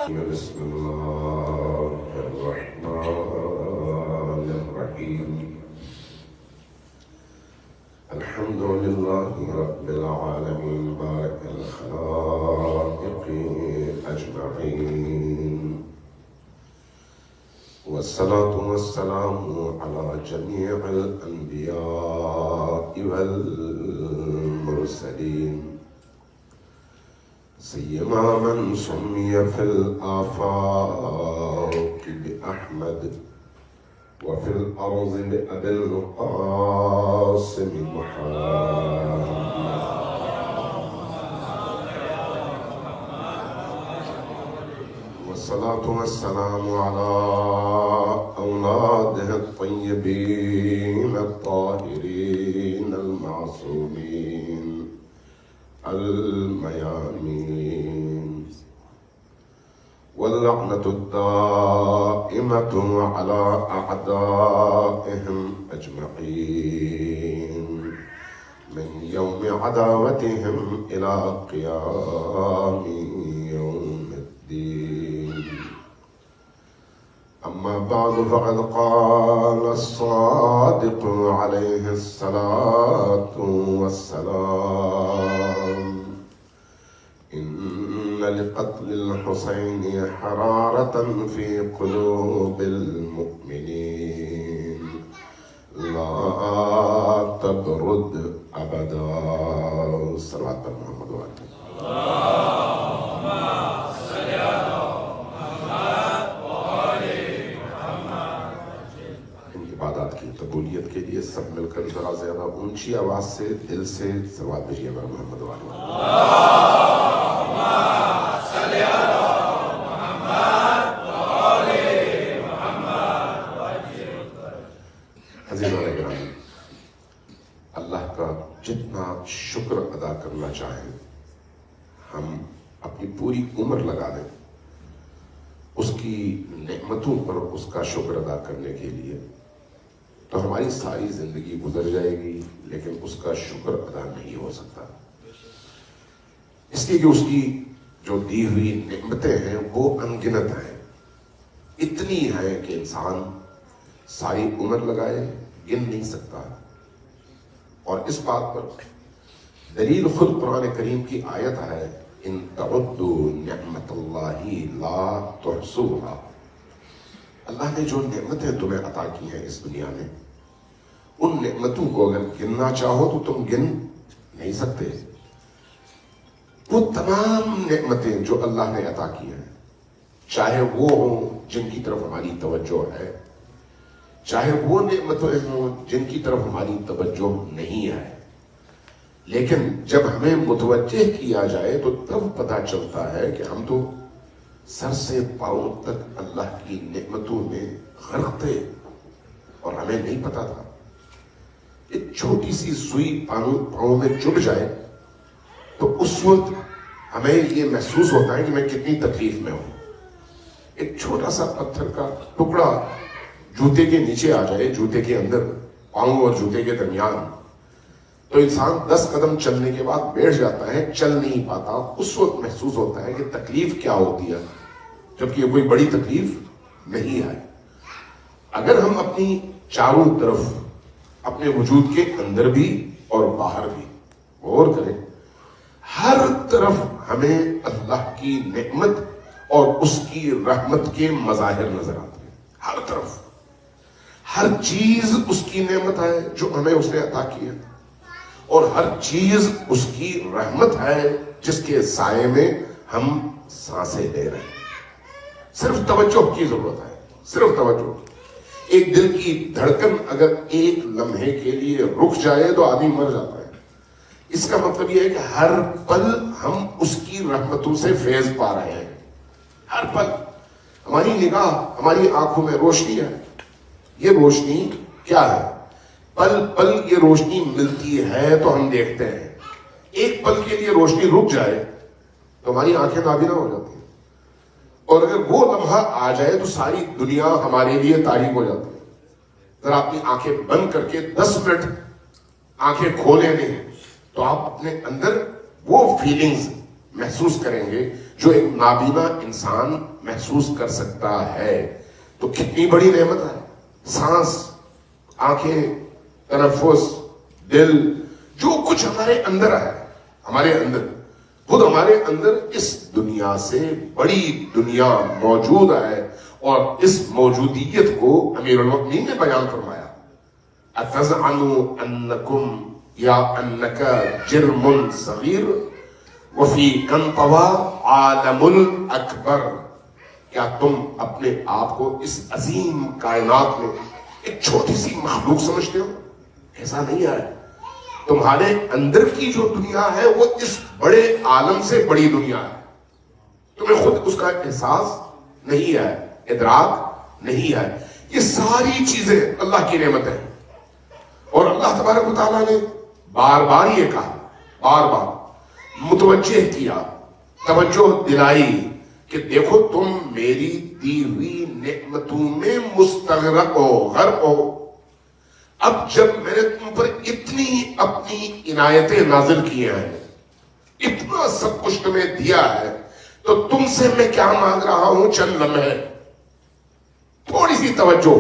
بسم الله الرحمن الرحيم الحمد لله رب العالمين بارك الخلائق أجمعين والصلاة والسلام على جميع الأنبياء والمرسلين سيما من سمي في الآفاق بأحمد وفي الأرض بأبي القاسم محمد والصلاة والسلام على أولاده الطيبين الطاهرين المعصومين الميامين واللعنة الدائمة على أعدائهم أجمعين من يوم عداوتهم إلى قيام يوم الدين أما بعد فقد قال الصادق عليه الصلاة والسلام إن لقتل الحسين حرارة في قلوب المؤمنين لا تبرد أبدا صلوات محمد وعلى اللهم صل على محمد وآل محمد. ان عبادات کی قبولیت کے لیے سب مل کر ذرا زیادہ اونچی آواز سے دل سے صلوات بھیجیے محمد وآل محمد. اللہ کا جتنا شکر ادا کرنا چاہیں ہم اپنی پوری عمر لگا دیں اس کی نعمتوں پر اس کا شکر ادا کرنے کے لیے تو ہماری ساری زندگی گزر جائے گی لیکن اس کا شکر ادا نہیں ہو سکتا، اس لیے کہ اس کی جو دی ہوئی نعمتیں ہیں وہ انگنت ہیں، اتنی ہیں کہ انسان ساری عمر لگائے گن نہیں سکتا. اور اس بات پر دلیل خود قرآن کریم کی آیت ہے ان تعدوا نعمت اللہ لا تحصوها. اللہ نے جو نعمتیں تمہیں عطا کی ہیں اس دنیا میں ان نعمتوں کو اگر گننا چاہو تو تم گن نہیں سکتے. وہ تمام نعمتیں جو اللہ نے عطا کی ہیں چاہے وہ ہوں جن کی طرف ہماری توجہ ہے، چاہے وہ نعمتیں ہوں جن کی طرف ہماری توجہ نہیں ہے، لیکن جب ہمیں متوجہ کیا جائے تو تب پتہ چلتا ہے کہ ہم تو سر سے پاؤں تک اللہ کی نعمتوں میں غرق تھے اور ہمیں نہیں پتا تھا. ایک چھوٹی سی سوئی پاؤں میں چبھ جائے تو اس وقت ہمیں یہ محسوس ہوتا ہے کہ میں کتنی تکلیف میں ہوں. ایک چھوٹا سا پتھر کا ٹکڑا جوتے کے نیچے آ جائے، جوتے کے اندر، پاؤں اور جوتے کے درمیان، تو انسان 10 قدم چلنے کے بعد بیٹھ جاتا ہے، چل نہیں پاتا. اس وقت محسوس ہوتا ہے کہ تکلیف کیا ہوتی ہے، جبکہ یہ کوئی بڑی تکلیف نہیں ہے. اگر ہم اپنی چاروں طرف اپنے وجود کے اندر بھی اور باہر بھی غور کریں، ہر طرف ہمیں اللہ کی نعمت اور اس کی رحمت کے مظاہر نظر آتے ہیں. ہر طرف ہر چیز اس کی نعمت ہے جو ہمیں اس نے عطا کی ہے، اور ہر چیز اس کی رحمت ہے جس کے سائے میں ہم سانسیں لے رہے ہیں. صرف توجہ کی ضرورت ہے، صرف توجہ. ایک دل کی دھڑکن اگر ایک لمحے کے لیے رک جائے تو آدمی مر جاتا ہے. اس کا مطلب یہ ہے کہ ہر پل ہم اس کی رحمتوں سے فیض پا رہے ہیں. ہر پل ہماری نگاہ، ہماری آنکھوں میں روشنی ہے. یہ روشنی کیا ہے؟ پل پل یہ روشنی ملتی ہے تو ہم دیکھتے ہیں. ایک پل کے لیے روشنی رک جائے تو ہماری آنکھیں نابینا ہو جاتی ہیں، اور اگر وہ لمحہ آ جائے تو ساری دنیا ہمارے لیے تاریک ہو جاتی ہے. اگر آپ اپنی آنکھیں بند کر کے 10 منٹ آنکھیں کھولیں نہیں تو آپ اپنے اندر وہ فیلنگز محسوس کریں گے جو ایک نابینا انسان محسوس کر سکتا ہے تو کتنی بڑی نعمت ہے. سانس، آنکھیں، تنفس، دل، جو کچھ ہمارے اندر ہے، ہمارے اندر خود ہمارے اندر اس دنیا سے بڑی دنیا موجود ہے. اور اس موجودیت کو امیر المؤمنین نے بیان فرمایا، اتزعموا انکم یا انک جرم صغیر وفی انطوا عالم الاکبر. کیا تم اپنے آپ کو اس عظیم کائنات میں ایک چھوٹی سی مخلوق سمجھتے ہو؟ ایسا نہیں ہے. تمہارے اندر کی جو دنیا ہے وہ اس بڑے عالم سے بڑی دنیا ہے. تمہیں خود اس کا احساس نہیں ہے، ادراک نہیں ہے. یہ ساری چیزیں اللہ کی نعمت ہیں. اور اللہ تبارک و تعالیٰ نے بار بار یہ کہا، بار بار متوجہ کیا، توجہ دلائی کہ دیکھو تم میری دی ہوئی نعمتوں میں مستغرق ہو، غرق ہو. اب جب میں نے تم پر اتنی اپنی عنایتیں نازل کی ہیں، اتنا سب کچھ تمہیں دیا ہے، تو تم سے میں کیا مانگ رہا ہوں؟ چند لمحے، تھوڑی سی توجہ،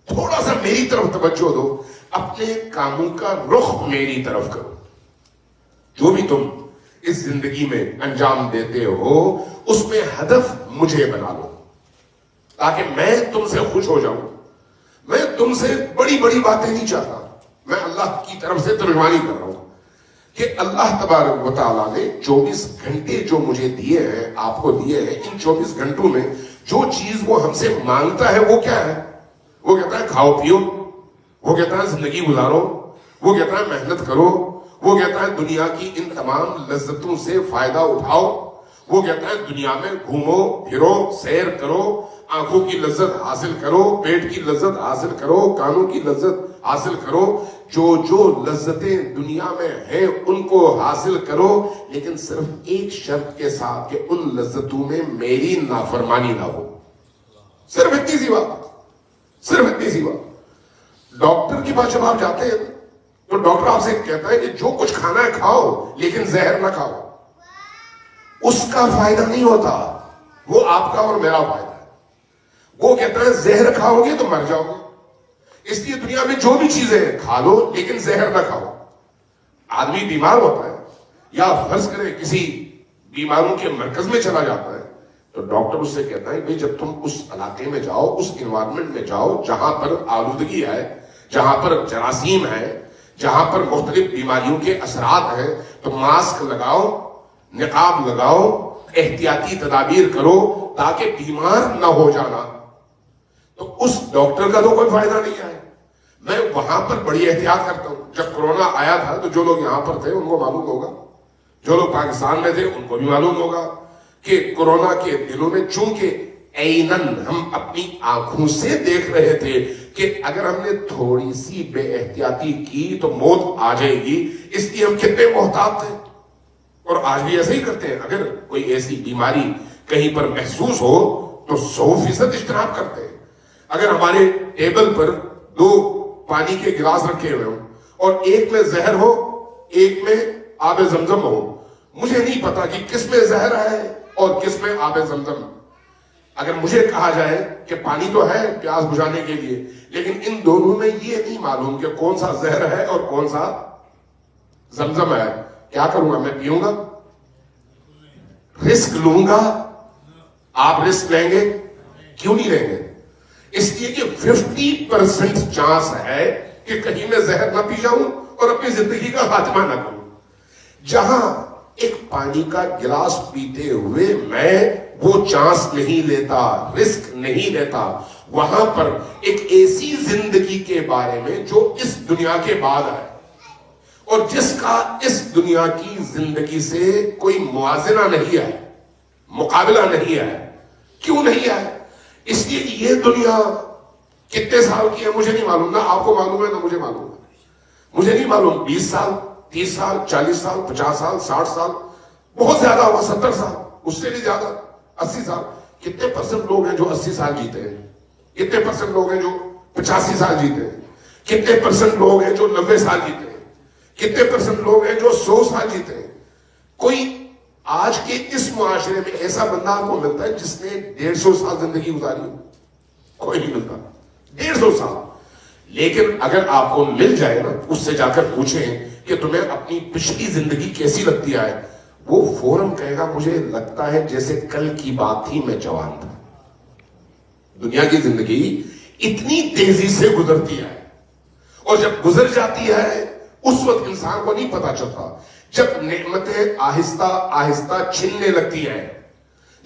تھوڑا سا میری طرف توجہ دو، اپنے کاموں کا رخ میری طرف کرو. جو بھی تم اس زندگی میں انجام دیتے ہو اس میں ہدف مجھے بنا لو، تاکہ میں تم سے خوش ہو جاؤں. میں تم سے بڑی بڑی باتیں نہیں چاہتا. میں اللہ کی طرف سے ترجمانی کر رہا ہوں کہ اللہ تبارک و تعالیٰ نے 24 گھنٹے جو مجھے دیے ہیں، آپ کو دیے ہیں، ان 24 گھنٹوں میں جو چیز وہ ہم سے مانگتا ہے وہ کیا ہے؟ وہ کہتا ہے کھاؤ پیو، وہ کہتا ہے زندگی گزارو، وہ کہتا ہے محنت کرو، وہ کہتا ہے دنیا کی ان تمام لذتوں سے فائدہ اٹھاؤ، وہ کہتا ہے دنیا میں گھومو پھرو، سیر کرو، آنکھوں کی لذت حاصل کرو، پیٹ کی لذت حاصل کرو، کانوں کی لذت حاصل کرو. جو لذتیں دنیا میں ہیں ان کو حاصل کرو، لیکن صرف ایک شرط کے ساتھ کہ ان لذتوں میں میری نافرمانی نہ ہو. صرف اتنی سی بات، صرف اتنی سی بات. ڈاکٹر کے پاس جب آپ جاتے ہیں تو ڈاکٹر آپ سے کہتا ہے کہ جو کچھ کھانا ہے کھاؤ لیکن زہر نہ کھاؤ. اس کا فائدہ نہیں ہوتا، وہ آپ کا اور میرا فائدہ ہے. وہ کہتا ہے زہر کھاؤ گے تو مر جاؤ گے، اس لیے دنیا میں جو بھی چیزیں ہیں کھا لو لیکن زہر نہ کھاؤ. آدمی بیمار ہوتا ہے یا فرض کرے کسی بیماروں کے مرکز میں چلا جاتا ہے تو ڈاکٹر اس سے کہتا ہے بھئی جب تم اس علاقے میں جاؤ، اس انوائرمنٹ میں جاؤ جہاں پر آلودگی ہے، جہاں پر جراثیم ہے، جہاں پر مختلف بیماریوں کے اثرات ہیں، تو ماسک لگاؤ، نقاب لگاؤ، احتیاطی تدابیر کرو تاکہ بیمار نہ ہو جانا. تو اس ڈاکٹر کا تو کوئی فائدہ نہیں ہے. میں وہاں پر بڑی احتیاط کرتا ہوں. جب کورونا آیا تھا تو جو لوگ یہاں پر تھے ان کو معلوم ہوگا، جو لوگ پاکستان میں تھے ان کو بھی معلوم ہوگا کہ کورونا کے دنوں میں چونکہ عیناً ہم اپنی آنکھوں سے دیکھ رہے تھے کہ اگر ہم نے تھوڑی سی بے احتیاطی کی تو موت آ جائے گی، اس لیے ہم کتنے محتاط تھے. اور آج بھی ایسا ہی کرتے ہیں. اگر کوئی ایسی بیماری کہیں پر محسوس ہو تو 100% اجتناب کرتے ہیں. اگر ہمارے ٹیبل پر 2 پانی کے گلاس رکھے ہوئے ہوں اور ایک میں زہر ہو ایک میں آب زمزم ہو، مجھے نہیں پتا کہ کس میں زہر ہے اور کس میں آب زمزم. اگر مجھے کہا جائے کہ پانی تو ہے پیاس بجھانے کے لیے، لیکن ان دونوں میں یہ نہیں معلوم کہ کون سا زہر ہے اور کون سا زمزم ہے، کیا کروں گا؟ میں پیوں گا؟ رسک لوں گا؟ آپ رسک لیں گے؟ کیوں نہیں لیں گے؟ اس لیے کہ 50% چانس ہے کہ کہیں میں زہر نہ پی جاؤں اور اپنی زندگی کا خاتمہ نہ کروں. جہاں ایک پانی کا گلاس پیتے ہوئے میں وہ چانس نہیں لیتا، رسک نہیں لیتا، وہاں پر ایک ایسی زندگی کے بارے میں جو اس دنیا کے بعد ہے اور جس کا اس دنیا کی زندگی سے کوئی موازنہ نہیں ہے، مقابلہ نہیں ہے. کیوں نہیں ہے؟ اس لیے کہ یہ دنیا کتنے سال کی ہے مجھے نہیں معلوم، نہ آپ کو معلوم ہے نہ مجھے معلوم ہے. مجھے نہیں معلوم 20 سال 30 سال 40 سال 50 سال 60 سال، بہت زیادہ ہوا 70 سال، اس سے بھی زیادہ 80 سال. کتنے % لوگ ہیں جو 80 سال جیتے ہیں؟ کتنے % لوگ ہیں جو 85 سال جیتے ہیں؟ کتنے % لوگ ہیں جو 90 سال جیتے ہیں؟ کتنے % لوگ ہیں جو 100 سال جیتے ہیں؟ کوئی آج کے اس معاشرے میں ایسا بندہ آپ کو ملتا ہے جس نے 150 سال زندگی گزاری ہو؟ کوئی نہیں ملتا 150 سال. لیکن اگر آپ کو مل جائے نا، اس سے جا کر پوچھیں کہ تمہیں اپنی پچھلی زندگی کیسی لگتی ہے، وہ فوراً کہے گا مجھے لگتا ہے جیسے کل کی بات تھی، میں جوان تھا. دنیا کی زندگی اتنی تیزی سے گزرتی ہے، اور جب گزر جاتی ہے اس وقت انسان کو نہیں پتا چلتا. جب نعمتیں آہستہ آہستہ چھننے لگتی ہیں،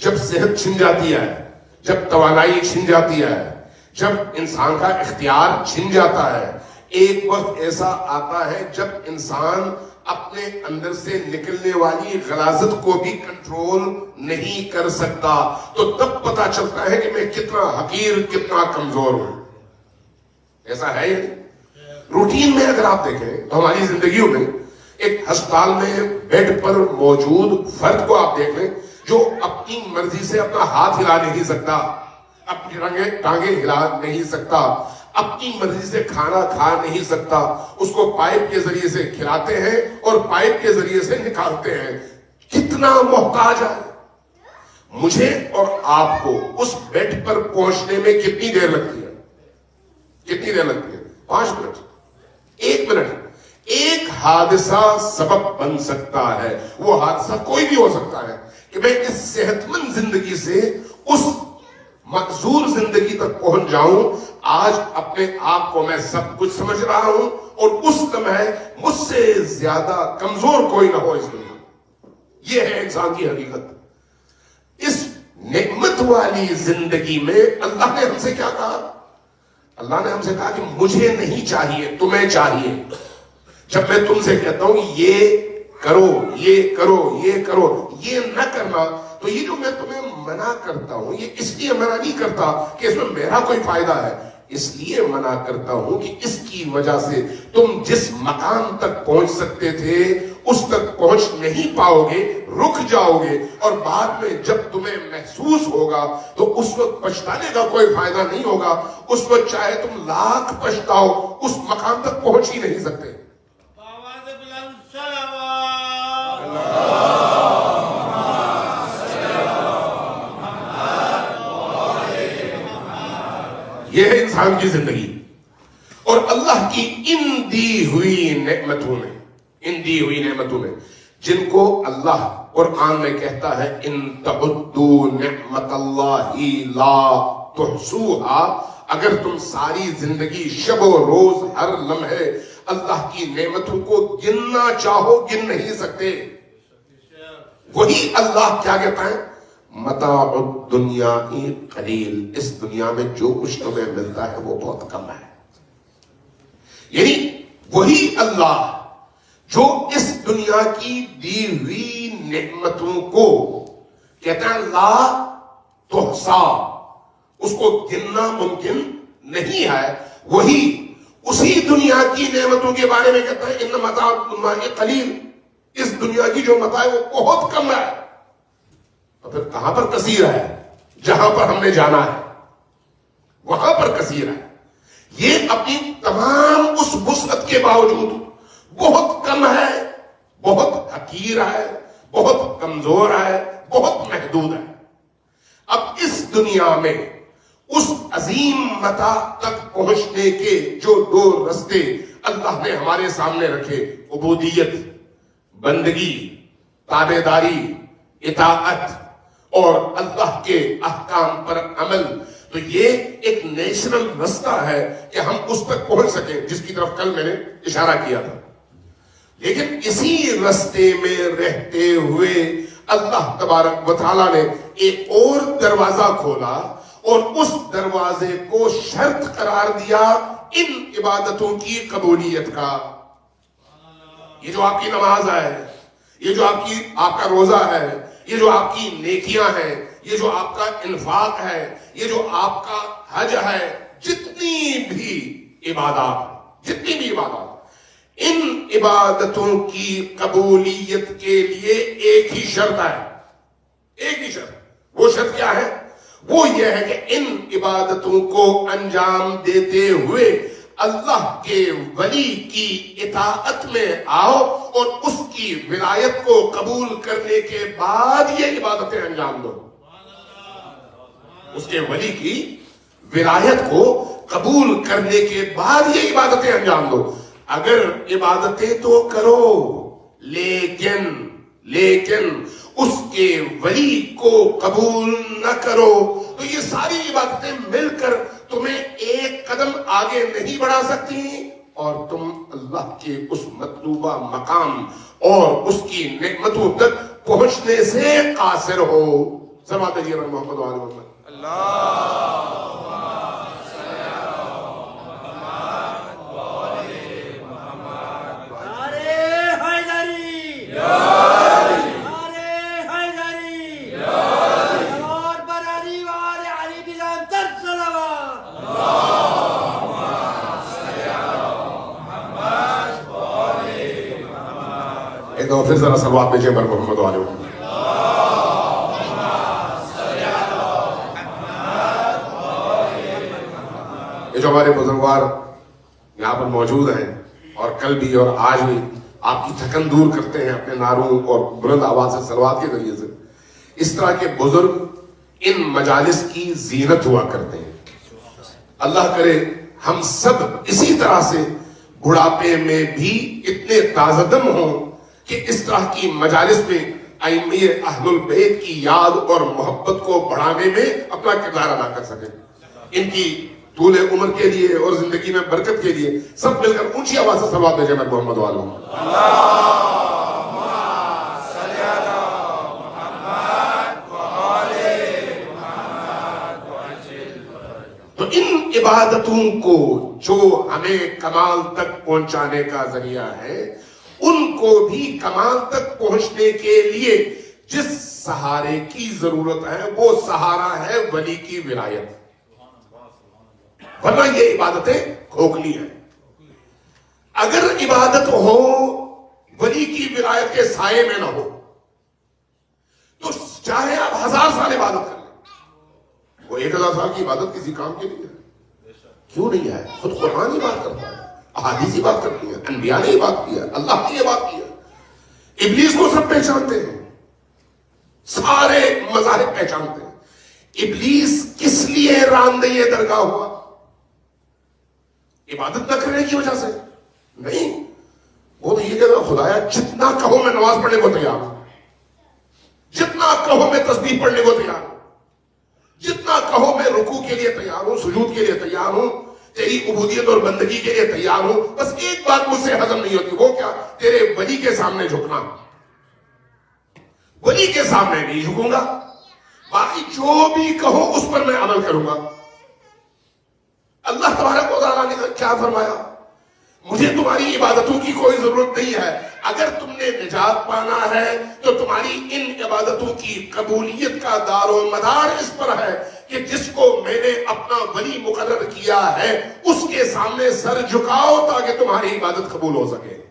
جب صحت چھن جاتی ہے، جب توانائی چھن جاتی ہے، جب انسان کا اختیار چھن جاتا ہے، ایک وقت ایسا آتا ہے جب انسان اپنے اندر سے نکلنے والی غلاظت کو بھی کنٹرول نہیں کر سکتا، تو تب پتا چلتا ہے کہ میں کتنا حقیر، کتنا کمزور ہوں. ایسا ہے. روٹین میں اگر آپ دیکھیں تو ہماری زندگیوں میں ایک ہسپتال میں بیڈ پر موجود فرد کو آپ دیکھ لیں جو اپنی مرضی سے اپنا ہاتھ ہلا نہیں سکتا، اپنی ٹانگیں ہلا نہیں سکتا، اپنی مرضی سے کھانا کھا نہیں سکتا. اس کو پائپ کے ذریعے سے کھلاتے ہیں اور پائپ کے ذریعے سے نکالتے ہیں. کتنا محتاج ہے. مجھے اور آپ کو اس بیڈ پر پہنچنے میں کتنی دیر لگتی ہے؟ کتنی دیر لگتی ہے؟ 5 منٹ، 1 منٹ. ایک حادثہ سبب بن سکتا ہے. وہ حادثہ کوئی بھی ہو سکتا ہے کہ میں اس صحت مند زندگی سے اس مقصور زندگی تک پہنچ جاؤں. آج اپنے آپ کو میں سب کچھ سمجھ رہا ہوں اور اس لمحے مجھ سے زیادہ کمزور کوئی نہ ہو اس دنیا. یہ ہے انسان کی حقیقت. اس نعمت والی زندگی میں اللہ نے ہم سے کیا کہا؟ اللہ نے ہم سے کہا کہ مجھے نہیں چاہیے، تمہیں چاہیے. جب میں تم سے کہتا ہوں یہ کرو، یہ کرو، یہ کرو، یہ نہ کرنا، تو یہ جو میں تمہیں منع کرتا ہوں یہ اس لیے منع نہیں کرتا کہ اس میں میرا کوئی فائدہ ہے، اس لیے منع کرتا ہوں کہ اس کی وجہ سے تم جس مقام تک پہنچ سکتے تھے اس تک پہنچ نہیں پاؤ گے، رک جاؤ گے، اور بعد میں جب تمہیں محسوس ہوگا تو اس وقت پچھتانے کا کوئی فائدہ نہیں ہوگا. اس وقت چاہے تم لاکھ پچھتاؤ اس مقام تک پہنچ ہی نہیں سکتے. یہ ہے انسان کی زندگی. اور اللہ کی ان دی ہوئی نعمتوں میں جن کو اللہ قرآن میں کہتا ہے ان تعدوا نعمت اللہ لا تحصوها، اگر تم ساری زندگی شب و روز ہر لمحے اللہ کی نعمتوں کو گننا چاہو گن نہیں سکتے. وہی اللہ کیا کہتا ہے؟ متاع الدنیا قلیل، اس دنیا میں جو کچھ تمہیں ملتا ہے وہ بہت کم ہے. یعنی وہی اللہ جو اس دنیا کی دی ہوئی نعمتوں کو کہتا ہے لا تحصا، اس کو گننا ممکن نہیں ہے، وہی اسی دنیا کی نعمتوں کے بارے میں کہتا ہے ان متاع الدنیا قلیل، اس دنیا کی جو متاع ہے وہ بہت کم ہے. تو پھر کہاں پر کثیر ہے؟ جہاں پر ہم نے جانا ہے وہاں پر کثیر ہے. یہ اپنی تمام اس وسعت کے باوجود بہت کم ہے، بہت حقیر ہے، بہت کمزور ہے، بہت محدود ہے. اب اس دنیا میں اس عظیم متاع تک پہنچنے کے جو 2 رستے اللہ نے ہمارے سامنے رکھے، عبودیت، بندگی، تابعداری، اطاعت اور اللہ کے احکام پر عمل، تو یہ ایک نیشنل رستہ ہے کہ ہم اس تک پہنچ سکیں جس کی طرف کل میں نے اشارہ کیا تھا. لیکن اسی رستے میں رہتے ہوئے اللہ تبارک و تعالیٰ نے ایک اور دروازہ کھولا اور اس دروازے کو شرط قرار دیا ان عبادتوں کی قبولیت کا. یہ جو آپ کی نماز ہے، یہ جو آپ کا روزہ ہے، یہ جو آپ کی نیکیاں ہیں، یہ جو آپ کا انفاق ہے، یہ جو آپ کا حج ہے، جتنی بھی عبادات، ان عبادتوں کی قبولیت کے لیے ایک ہی شرط ہے. ایک ہی شرط. وہ شرط کیا ہے؟ وہ یہ ہے کہ ان عبادتوں کو انجام دیتے ہوئے اللہ کے ولی کی اطاعت میں آؤ اور اس کی ولایت کو قبول کرنے کے بعد یہ عبادتیں انجام دو. اس کے ولی کی ولایت کو قبول کرنے کے بعد یہ عبادتیں انجام دو. اگر عبادتیں تو کرو لیکن اس کے ولی کو قبول نہ کرو تو یہ ساری عبادتیں مل کر تمہیں ایک قدم آگے نہیں بڑھا سکتی اور تم اللہ کے اس مطلوبہ مقام اور اس کی نعمتوں تک پہنچنے سے قاصر ہو. صلوات علی محمد و آل محمد. ایک دفعہ پھر ذرا صلوات بھیجیں بر محمد و آل محمد. یہ جو ہمارے بزرگوار یہاں پر موجود ہیں اور کل بھی اور آج بھی آپ کی تھکن دور کرتے ہیں اپنے نعروں اور بلند آواز سے صلوات کے ذریعے سے، اس طرح کے بزرگ ان مجالس کی زینت ہوا کرتے ہیں. اللہ کرے ہم سب اسی طرح سے بڑھاپے میں بھی اتنے تازہ دم ہوں کہ اس طرح کی مجالس میں ائمہ اہل البیت کی یاد اور محبت کو بڑھانے میں اپنا کردار ادا کر سکیں. ان کی طول عمر کے لیے اور زندگی میں برکت کے لیے سب مل کر اونچی آواز سے صلوات بھیجیں محمد و آل محمد. تو ان عبادتوں کو جو ہمیں کمال تک پہنچانے کا ذریعہ ہے، ان کو بھی کمال تک پہنچنے کے لیے جس سہارے کی ضرورت ہے وہ سہارا ہے ولی کی ولایت. ورنہ یہ عبادتیں کھوکھلی ہیں. اگر عبادت ہو ولی کی ولایت کے سائے میں نہ ہو تو چاہے آپ 1000 سال عبادت کر لیں، وہ 1000 سال کی عبادت کسی کام کے لیے ہے. کیوں نہیں ہے؟ خود قرآن ہی بات کرتا ہے، احادیث ہی بات کرتی ہیں، انبیاء نے یہ بات کی ہے، اللہ نے یہ بات کی ہے. ابلیس کو سب پہچانتے ہیں، سارے مذاہب پہچانتے ہیں. ابلیس کس لیے راندہ درگاہ ہوا؟ عبادت نہ کرنے کی وجہ سے نہیں. وہ تو یہ کہتا خدایا جتنا کہو میں نماز پڑھنے کو تیار ہوں، جتنا کہو میں تسبیح پڑھنے کو تیار ہوں، جتنا کہو میں رکوع کے لیے تیار ہوں، سجود کے لیے تیار ہوں، تیری عبودیت اور بندگی کے لیے تیار ہوں. بس ایک بات مجھ سے ہضم نہیں ہوتی، وہ کیا؟ تیرے ولی کے سامنے جھکنا. ولی کے سامنے نہیں جھکوں گا، باقی جو بھی کہو اس پر میں عمل کروں گا. اللہ تبارک و تعالیٰ نے کیا فرمایا؟ مجھے تمہاری عبادتوں کی کوئی ضرورت نہیں ہے. اگر تم نے نجات پانا ہے تو تمہاری ان عبادتوں کی قبولیت کا دار و مدار اس پر ہے کہ جس کو میں نے اپنا ولی مقرر کیا ہے اس کے سامنے سر جھکاؤ تاکہ تمہاری عبادت قبول ہو سکے.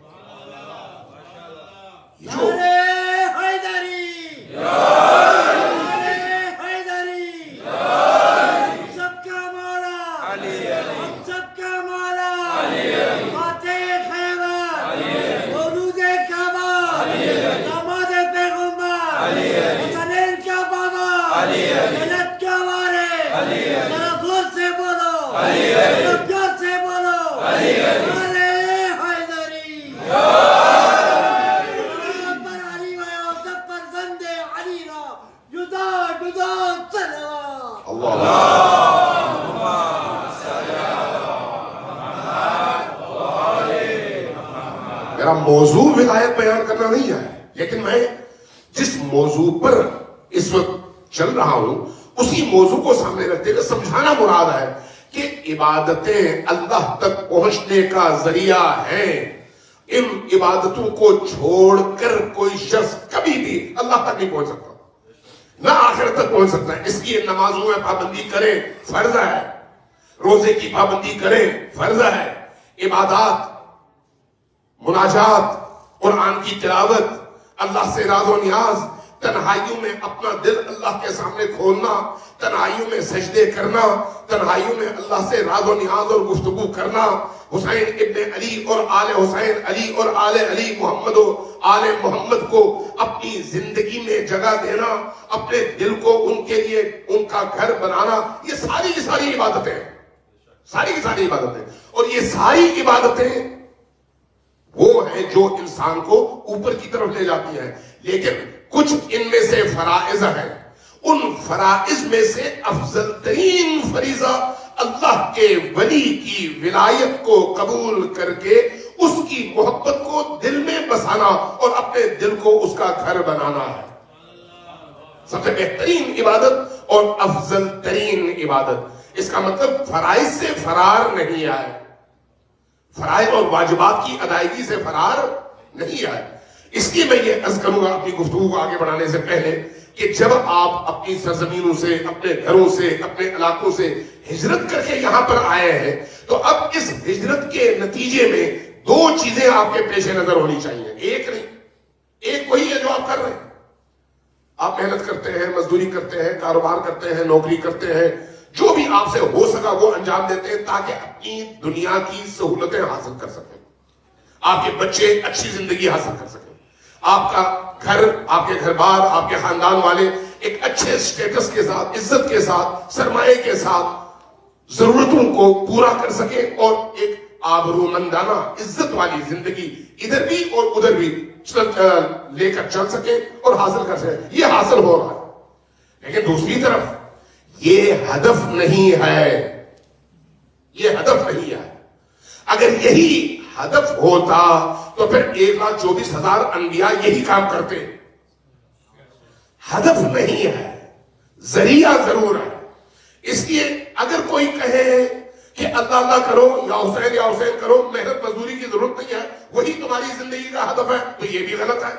میرا موضوع ولایت بیان کرنا نہیں ہے، لیکن میں جس موضوع پر اس وقت چل رہا ہوں اسی موضوع کو سامنے رکھتے ہوئے سمجھانا مراد ہے کہ عبادتیں اللہ تک پہنچنے کا ذریعہ ہیں. ان عبادتوں کو چھوڑ کر کوئی شخص کبھی بھی اللہ تک نہیں پہنچ سکتا، نہ آخرت تک پہنچ سکتا ہے. اس لیے نمازوں میں پابندی کریں فرض ہے، روزے کی پابندی کریں فرض ہے، عبادات، مناجات، قرآن کی تلاوت، اللہ سے راز و نیاز، تنہائیوں میں اپنا دل اللہ کے سامنے کھولنا، تنہائیوں میں سجدے کرنا، تنہائیوں میں اللہ سے راز و نیاز اور گفتگو کرنا، حسین ابن علی اور آل حسین، علی اور آل علی، محمد و آل محمد کو اپنی زندگی میں جگہ دینا، اپنے دل کو ان کے لیے ان کا گھر بنانا، یہ ساری کی ساری عبادتیں ہیں، ساری کی ساری عبادتیں. اور یہ ساری عبادتیں وہ ہیں جو انسان کو اوپر کی طرف لے جاتی ہیں. لیکن کچھ ان میں سے فرائض ہیں. ان فرائض میں سے افضل ترین فریضہ اللہ کے ولی کی ولایت کو قبول کر کے اس کی محبت کو دل میں بسانا اور اپنے دل کو اس کا گھر بنانا ہے. سب سے بہترین عبادت اور افضل ترین عبادت. اس کا مطلب فرائض سے فرار نہیں آئے، فرائض اور واجبات کی ادائیگی سے فرار نہیں آئے. اس لیے میں یہ عرض کروں گا اپنی گفتگو کو آگے بڑھانے سے پہلے کہ جب آپ اپنی سرزمینوں سے، اپنے گھروں سے، اپنے علاقوں سے ہجرت کر کے یہاں پر آئے ہیں تو اب اس ہجرت کے نتیجے میں دو چیزیں آپ کے پیش نظر ہونی چاہیے. ایک نہیں، ایک وہی ہے جو آپ کر رہے ہیں. آپ محنت کرتے ہیں، مزدوری کرتے ہیں، کاروبار کرتے ہیں، نوکری کرتے ہیں، جو بھی آپ سے ہو سکا وہ انجام دیتے ہیں تاکہ اپنی دنیا کی سہولتیں حاصل کر سکیں، آپ کے بچے اچھی زندگی حاصل کر سکیں، آپ کا گھر، آپ کے گھر بار، آپ کے خاندان والے ایک اچھے سٹیٹس کے ساتھ، عزت کے ساتھ، سرمایہ کے ساتھ ضرورتوں کو پورا کر سکیں اور ایک آبرومندانہ عزت والی زندگی ادھر بھی اور ادھر بھی لے کر چل سکیں اور حاصل کر سکیں. یہ حاصل ہو رہا ہے. لیکن دوسری طرف یہ ہدف نہیں ہے، یہ ہدف نہیں ہے. اگر یہی ہدف ہوتا تو پھر 1,24,000 انبیاء یہی کام کرتے. ہدف نہیں ہے، ذریعہ ضرور ہے. اس لیے اگر کوئی کہے کہ اللہ اللہ کرو یا حسین کرو، محنت مزدوری کی ضرورت نہیں ہے، وہی تمہاری زندگی کا ہدف ہے، تو یہ بھی غلط ہے.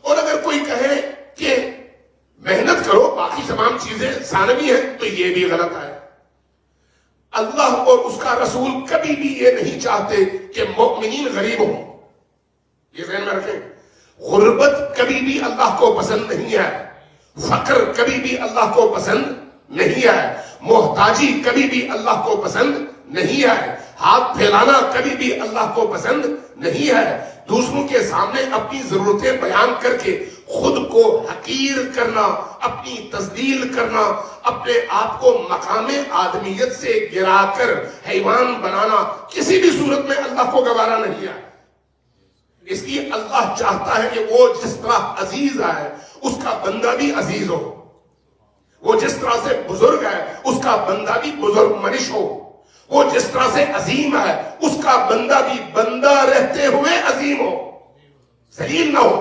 اور اگر کوئی کہے کہ محنت کرو، باقی تمام چیزیں ثانوی ہیں، تو یہ بھی غلط ہے. اللہ اور اس کا رسول کبھی بھی یہ نہیں چاہتے کہ مومنین غریب ہوں. یہ ذہن میں رکھیں. غربت کبھی بھی اللہ کو پسند نہیں ہے، فقر کبھی بھی اللہ کو پسند نہیں ہے، محتاجی کبھی بھی اللہ کو پسند نہیں ہے، ہاتھ پھیلانا کبھی بھی اللہ کو پسند نہیں ہے. دوسروں کے سامنے اپنی ضرورتیں بیان کر کے خود کو حقیر کرنا، اپنی تذلیل کرنا، اپنے آپ کو مقام آدمیت سے گرا کر حیوان بنانا کسی بھی صورت میں اللہ کو گوارا نہیں ہے. اس لیے اللہ چاہتا ہے کہ وہ جس طرح عزیز ہے اس کا بندہ بھی عزیز ہو، وہ جس طرح سے بزرگ ہے اس کا بندہ بھی بزرگ منش ہو، وہ جس طرح سے عظیم ہے اس کا بندہ بھی بندہ رہتے ہوئے عظیم ہو، ذلیل نہ ہو.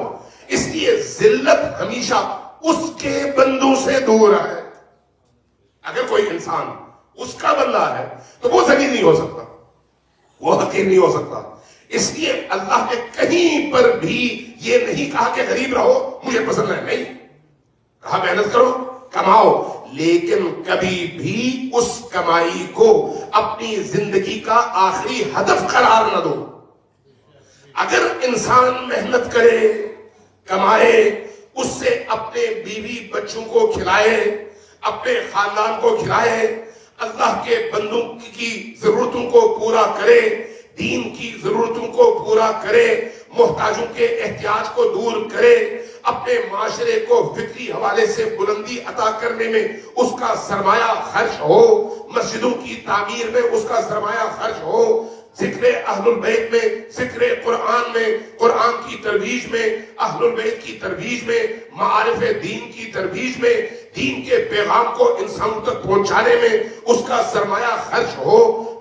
اس لیے ذلت ہمیشہ اس کے بندوں سے دور ہے. اگر کوئی انسان اس کا بندہ ہے تو وہ ذلیل نہیں ہو سکتا، وہ حقیر نہیں ہو سکتا. اس لیے اللہ نے کہیں پر بھی یہ نہیں کہا کہ غریب رہو مجھے پسند ہے، نہیں کہا محنت کرو، کماؤ، لیکن کبھی بھی اس کمائی کو اپنی زندگی کا آخری ہدف قرار نہ دو. اگر انسان محنت کرے، کمائے، اس سے اپنے بیوی بچوں کو کھلائے، اپنے خاندان کو کھلائے، اللہ کے بندوں کی ضرورتوں کو پورا کرے، دین کی ضرورتوں کو پورا کرے، محتاجوں کے احتیاج کو دور کرے، اپنے معاشرے کو فکری حوالے سے بلندی عطا کرنے میں اس کا سرمایہ خرچ ہو، مسجدوں کی تعمیر میں اس کا سرمایہ خرچ ہو، ذکر اہل البیت میں، ذکر قرآن میں، قرآن کی ترویج میں، اہل البیت کی ترویج میں، معارف دین کی ترویج میں، دین کے پیغام کو انسانوں تک پہنچانے میں اس کا سرمایہ خرچ ہو،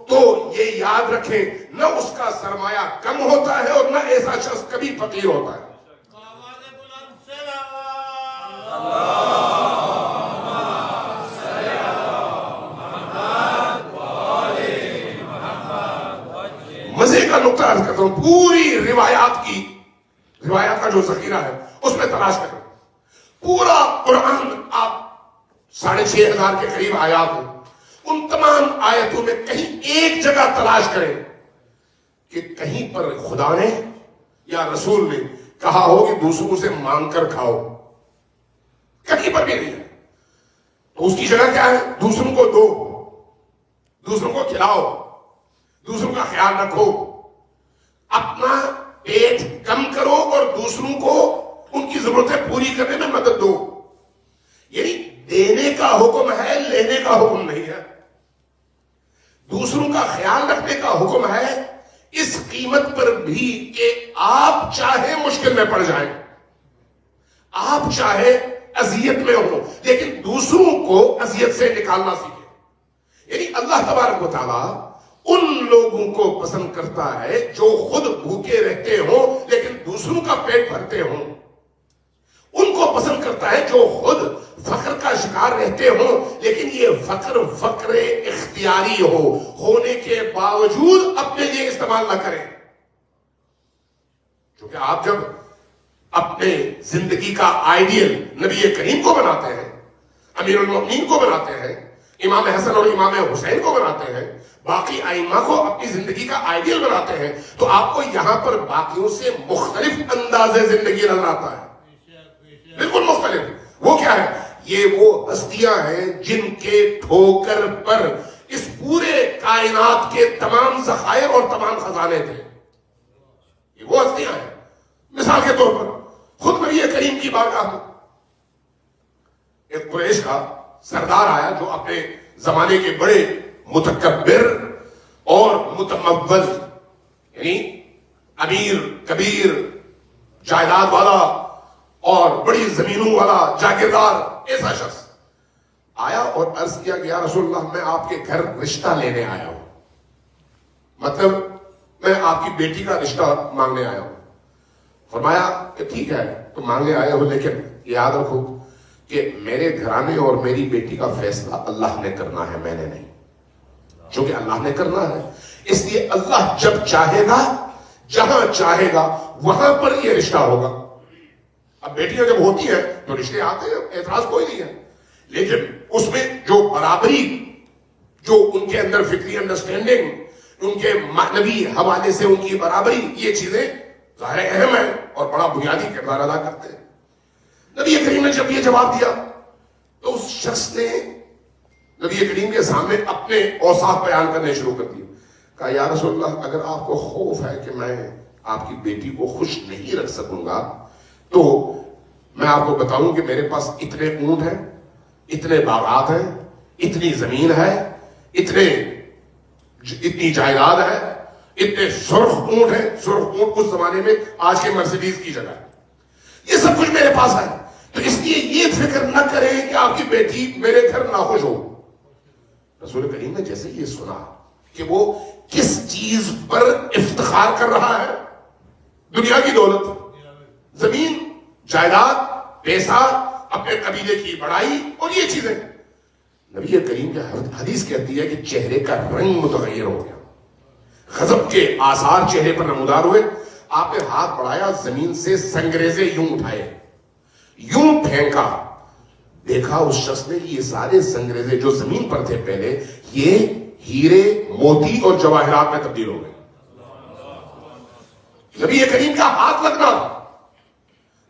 تو یہ یاد رکھیں نہ اس کا سرمایہ کم ہوتا ہے اور نہ ایسا شخص کبھی فقیر ہوتا ہے. مزے کا نقطہ عرض کرتا ہوں، پوری روایات کا جو ذخیرہ ہے اس میں تلاش کریں. پورا قرآن آپ 6,500 کے قریب آیات ہیں، ان تمام آیتوں میں کہیں ایک جگہ تلاش کریں کہ کہیں پر خدا نے یا رسول نے کہا ہو کہ دوسروں سے مانگ کر کھاؤ. کہیں پر بھی نہیں ہے. تو اس کی جگہ کیا ہے؟ دوسروں کو دو، دوسروں کو کھلاؤ، دوسروں کا خیال رکھو، اپنا پیٹ کم کرو اور دوسروں کو ان کی ضرورتیں پوری کرنے میں مدد دو. یعنی دینے کا حکم ہے، لینے کا حکم نہیں ہے. دوسروں کا خیال رکھنے کا حکم ہے، اس قیمت پر بھی کہ آپ چاہے مشکل میں پڑ جائیں، آپ چاہے اذیت میں ہو، لیکن دوسروں کو اذیت سے نکالنا سیکھیں. یعنی اللہ تبارک و تعالیٰ ان لوگوں کو پسند کرتا ہے جو خود بھوکے رہتے ہوں لیکن دوسروں کا پیٹ بھرتے ہوں. ان کو پسند کرتا ہے جو خود فقر کا شکار رہتے ہوں لیکن یہ فقر اختیاری ہونے کے باوجود اپنے لیے استعمال نہ کریں. کیونکہ آپ جب اپنے زندگی کا آئیڈیل نبی کریم کو بناتے ہیں، امیر المؤمنین کو بناتے ہیں، امام حسن اور امام حسین کو بناتے ہیں، باقی ائمہ کو اپنی زندگی کا آئیڈیل بناتے ہیں، تو آپ کو یہاں پر باقیوں سے مختلف انداز زندگی نظر آتا ہے، بالکل مختلف. وہ کیا ہے؟ یہ وہ ہستیاں ہیں جن کے ٹھوکر پر اس پورے کائنات کے تمام ذخائر اور تمام خزانے تھے. یہ وہ ہستیاں ہیں. مثال کے طور پر خود نبی کریم کی بارگاہ میں ایک قریش کا سردار آیا جو اپنے زمانے کے بڑے متکبر اور متمول، یعنی امیر کبیر جائیداد والا اور بڑی زمینوں والا جاگیردار ایسا شخص آیا اور عرض کیا کہ یا رسول اللہ میں آپ کے گھر رشتہ لینے آیا ہوں، مطلب میں آپ کی بیٹی کا رشتہ مانگنے آیا ہوں. فرمایا کہ ٹھیک ہے تم مانگنے آئے ہو لیکن یاد رکھو کہ میرے گھرانے اور میری بیٹی کا فیصلہ اللہ نے کرنا ہے، میں نے نہیں. چونکہ اللہ نے کرنا ہے اس لیے اللہ جب چاہے گا جہاں چاہے گا وہاں پر یہ رشتہ ہوگا. اب بیٹیاں جب ہوتی ہیں تو رشتے آتے ہیں، اعتراض کوئی نہیں ہے، لیکن اس میں جو برابری، جو ان کے اندر فکری انڈرسٹینڈنگ، ان کے معنوی حوالے سے ان کی برابری، یہ چیزیں ظاہر اہم ہیں اور بڑا بنیادی کردار ادا کرتے ہیں. نبی کریم نے جب یہ جواب دیا تو اس شخص نے نبی کریم کے سامنے اپنے اوصاف بیان کرنے شروع کر دیے. کہا یا رسول اللہ اگر آپ کو خوف ہے کہ میں آپ کی بیٹی کو خوش نہیں رکھ سکوں گا تو میں آپ کو بتاؤں کہ میرے پاس اتنے اونٹ ہیں، اتنے باغات ہیں، اتنی زمین ہے، اتنی جائیداد ہے، اتنے سرخ اونٹ ہیں. سرخ اونٹ اس زمانے میں آج کے مرسیڈیز کی جگہ ہے. یہ سب کچھ میرے پاس ہے، تو اس لیے یہ فکر نہ کریں کہ آپ کی بیٹی میرے گھر ناخوش ہو. رسول کریم نے جیسے یہ سنا کہ وہ کس چیز پر افتخار کر رہا ہے، دنیا کی دولت، زمین، جائیداد، پیسہ، اپنے قبیلے کی بڑائی اور یہ چیزیں، نبی کریم کے حدیث کہتی ہے کہ چہرے کا رنگ متغیر ہو گیا، غضب کے آثار چہرے پر نمودار ہوئے. آپ نے ہاتھ بڑھایا، زمین سے سنگریزے یوں اٹھائے، یوں پھینکا، دیکھا اس شخص نے یہ سارے سنگریزے جو زمین پر تھے پہلے یہ ہیرے، موتی اور جواہرات میں تبدیل ہو گئے. نبی کریم کا ہاتھ لگنا،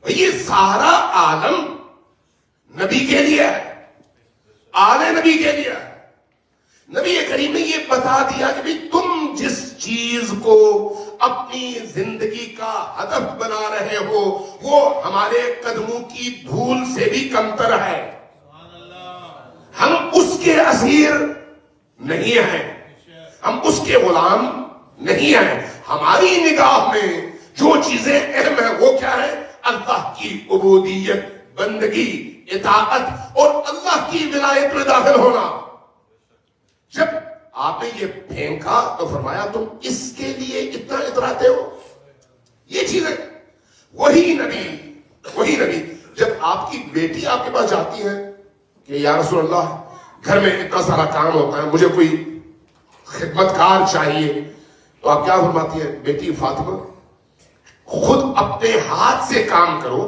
یہ سارا عالم نبی کے لیے ہے، آل نبی کے لیے ہے. نبی کریم نے یہ بتا دیا کہ بھی تم جس چیز کو اپنی زندگی کا ہدف بنا رہے ہو وہ ہمارے قدموں کی دھول سے بھی کمتر ہے. ہم اس کے اسیر نہیں ہیں، ہم اس کے غلام نہیں ہیں. ہماری نگاہ میں جو چیزیں اہم ہیں وہ کیا ہے؟ اللہ کی عبودیت، بندگی، اطاعت اور اللہ کی ولایت میں داخل ہونا. جب آپ نے یہ پھینکا تو فرمایا تم اس کے لیے اتنا اتراتے ہو. یہ چیزیں وہی نبی جب آپ کی بیٹی آپ کے پاس جاتی ہے کہ یا رسول اللہ گھر میں اتنا سارا کام ہوتا ہے، مجھے کوئی خدمت کار چاہیے، تو آپ کیا فرماتی ہیں؟ بیٹی فاطمہ خود اپنے ہاتھ سے کام کرو.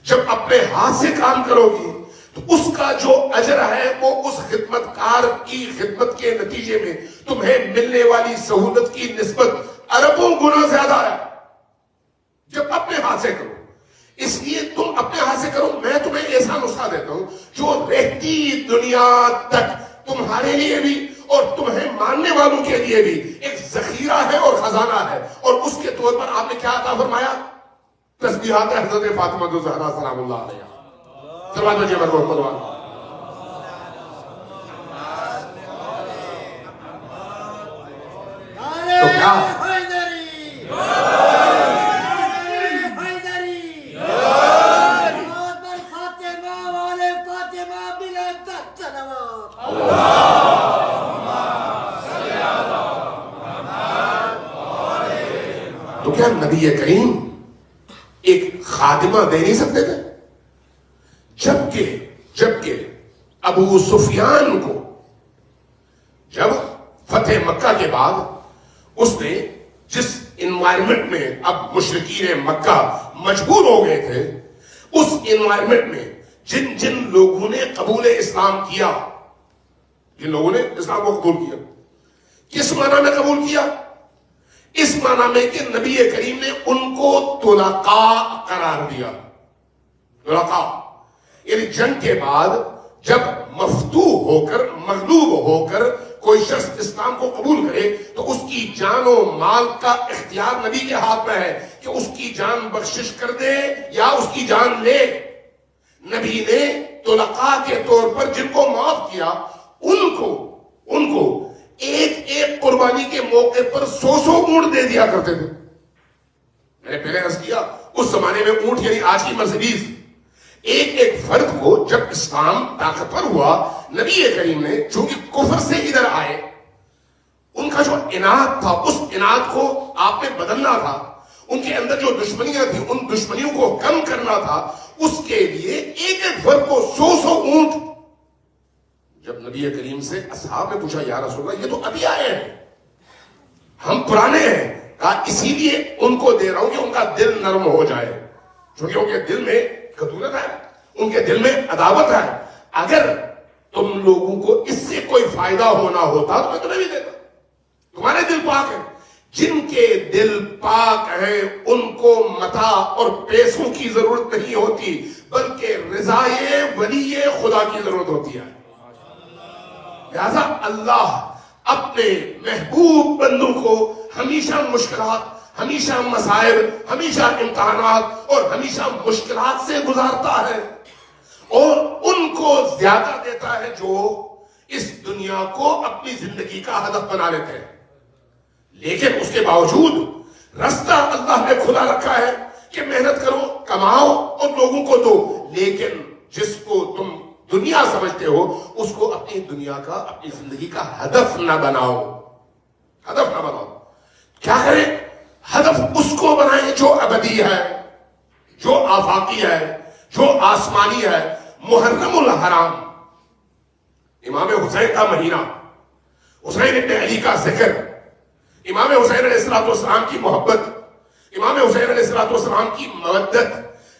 جب اپنے ہاتھ سے کام کرو گی تو اس کا جو اجر ہے وہ اس خدمت کار کی خدمت کے نتیجے میں تمہیں ملنے والی سہولت کی نسبت اربوں گنا زیادہ ہے. جب اپنے ہاتھ سے کرو. اس لیے تم اپنے ہاتھ سے کرو. میں تمہیں ایسا نسخہ دیتا ہوں جو رہتی دنیا تک تمہارے لیے بھی اور تمہیں ماننے والوں کے لیے بھی ایک ذخیرہ ہے اور خزانہ ہے. اور اس کے طور پر آپ نے کیا عطا فرمایا؟ تسبیحات حضرت فاطمہ الزہرا سلام اللہ علیہا. سلوات بھیجیے محمد. تو کیا تو کیا نبی کریم ایک خادمہ دے نہیں سکتے تھے؟ جبکہ ابو سفیان کو جب فتح مکہ کے بعد اس نے جس انوائرمنٹ میں اب مشرکین مکہ مجبور ہو گئے تھے، اس انوائرمنٹ میں جن لوگوں نے قبول اسلام کیا، جن لوگوں نے اسلام کو قبول کیا، کس معنی میں قبول کیا؟ اس معنی میں کہ نبی کریم نے ان کو طلقاء قرار دیا. طلقاء یعنی جنگ کے بعد جب مفتوح ہو کر، مغلوب ہو کر کوئی شخص اسلام کو قبول کرے تو اس کی جان و مال کا اختیار نبی کے ہاتھ میں ہے کہ اس کی جان بخشش کر دے یا اس کی جان لے. نبی نے طلقاء کے طور پر جن کو معاف کیا، ان کو ایک قربانی کے موقع پر 100 اونٹ دے دیا کرتے تھے. میں نے پہلے عرض کیا اس زمانے میں اونٹ یعنی آج کی مرسیڈیز. ایک فرد کو جب اسلام طاقتور ہوا، نبی کریم نے چونکہ کفر سے ادھر آئے، ان کا جو عناد تھا اس عناد کو آپ نے بدلنا تھا. ان کے اندر جو دشمنیاں تھیں ان دشمنیوں کو کم کرنا تھا. اس کے لیے ایک فرد کو 100 اونٹ. جب نبی کریم سے اصحاب نے پوچھا یا رسول اللہ یہ تو ابھی آئے ہیں، ہم پرانے ہیں، کہا اسی لیے ان کو دے رہا ہوں کہ ان کا دل نرم ہو جائے، کیونکہ ان کے دل میں خطورت ہے، ان کے دل میں عداوت ہے. اگر تم لوگوں کو اس سے کوئی فائدہ ہونا ہوتا تو میں تمہیں بھی دیتا. تمہارے دل پاک ہیں. جن کے دل پاک ہیں ان کو متاع اور پیسوں کی ضرورت نہیں ہوتی، بلکہ رضائے ولی خدا کی ضرورت ہوتی ہے. لہذا اللہ اپنے محبوب بندوں کو ہمیشہ مشکلات، ہمیشہ مسائل، ہمیشہ امتحانات اور ہمیشہ مشکلات سے گزارتا ہے، اور ان کو زیادہ دیتا ہے جو اس دنیا کو اپنی زندگی کا ہدف بنا لیتے ہیں. لیکن اس کے باوجود رستہ اللہ نے کھلا رکھا ہے کہ محنت کرو، کماؤ اور لوگوں کو دو. لیکن جس کو تم دنیا سمجھتے ہو اس کو اپنی دنیا کا، اپنی زندگی کا ہدف نہ بناؤ. ہدف نہ بناؤ. کیا کریں؟ ہدف اس کو بنائیں جو ابدی ہے، جو آفاقی ہے، جو آسمانی ہے. محرم الحرام، امام حسین کا مہینہ، حسین ابن علی کا ذکر، امام حسین علیہ السلام کی محبت، امام حسین علیہ السلام کی مودت،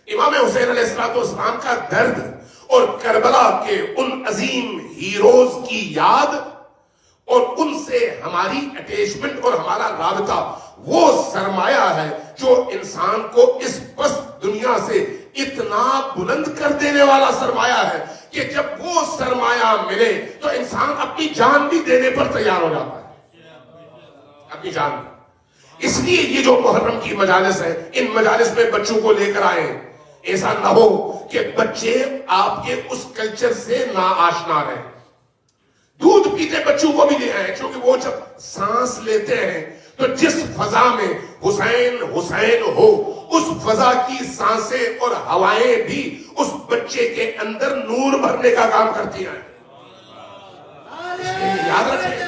امام حسین علیہ السلام کا درد اور کربلا کے ان عظیم ہیروز کی یاد اور ان سے ہماری اٹیچمنٹ اور ہمارا رابطہ وہ سرمایہ ہے جو انسان کو اس پست دنیا سے اتنا بلند کر دینے والا سرمایہ ہے کہ جب وہ سرمایہ ملے تو انسان اپنی جان بھی دینے پر تیار ہو جاتا ہے. اپنی جان. اس لیے یہ جو محرم کی مجالس ہے، ان مجالس میں بچوں کو لے کر آئیں. ایسا نہ ہو کہ بچے آپ کے اس کلچر سے ناآشنا رہیں. دودھ پیتے بچوں کو بھی لے آئیں، کیونکہ وہ جب سانس لیتے ہیں تو جس فضا میں حسین حسین ہو، اس فضا کی سانسیں اور ہوائیں بھی اس بچے کے اندر نور بھرنے کا کام کرتی ہیں. اس لیے یاد رکھیں.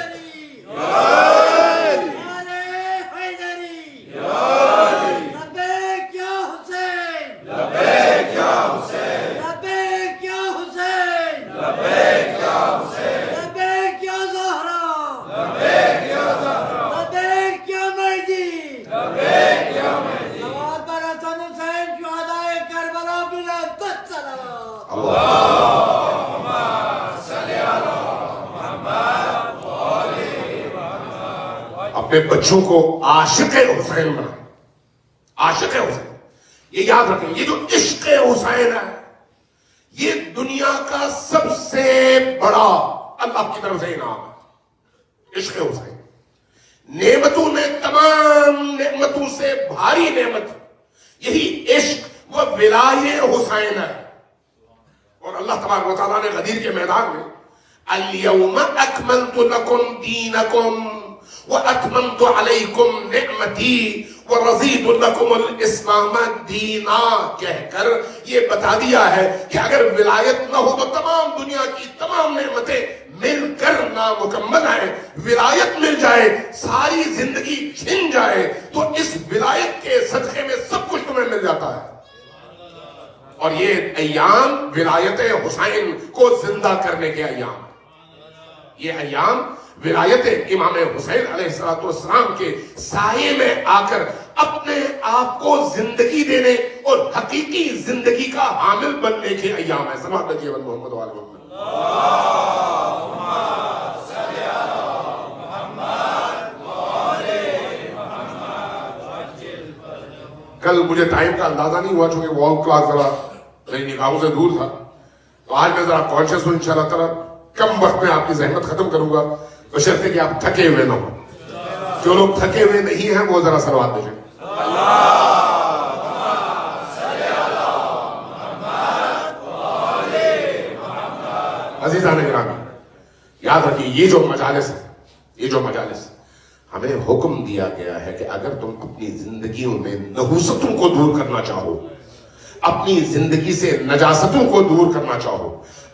اپنے بچوں کو عاشق حسین بنا. عاشق حسین یہ یاد رکھیں، یہ جو عشق حسین ہے یہ دنیا کا سب سے بڑا اللہ کی طرف سے انعام ہے. عشق حسین نعمتوں میں تمام نعمتوں سے بھاری نعمت یہی عشق و ولائے حسین ہے. اور اللہ تبارک و تعالیٰ نے غدیر کے میدان میں الیوم اکملت لکم دینکم واتممت علیکم نعمتی ورضیت لکم الاسلام دینا کہہ کر یہ بتا دیا ہے کہ اگر ولایت نہ ہو تو تمام دنیا کی تمام نعمتیں مل کر نامکمل ہیں. ولایت مل جائے ساری زندگی چھن جائے تو اس ولایت کے صدقے میں سب کچھ تمہیں مل جاتا ہے. اور یہ ایام ولایت حسین کو زندہ کرنے کے ایام، یہ ایام ولایت امام حسین علیہ السلام کے سائے میں آ کر اپنے آپ کو زندگی دینے اور حقیقی زندگی کا حامل بننے کے ایام ہے. سماعت نجیب محمد وآل محمد. کل مجھے ٹائم کا اندازہ نہیں ہوا چونکہ وال کلاک ذرا میری نگاہوں سے دور تھا، تو آج میں ذرا کانشیس ہوں انشاءاللہ تعالی کم وقت میں آپ کی زحمت ختم کروں گا بشرطے کہ آپ تھکے ہوئے نہ ہوں. جو لوگ تھکے ہوئے نہیں ہیں وہ ذرا صلوات بھیجیں. عزیزان گرامی یاد رکھیے، یہ جو مجالس ہمیں حکم دیا گیا ہے کہ اگر تم اپنی زندگیوں میں نحوستوں کو دور کرنا چاہو، اپنی زندگی سے نجاستوں کو دور کرنا چاہو،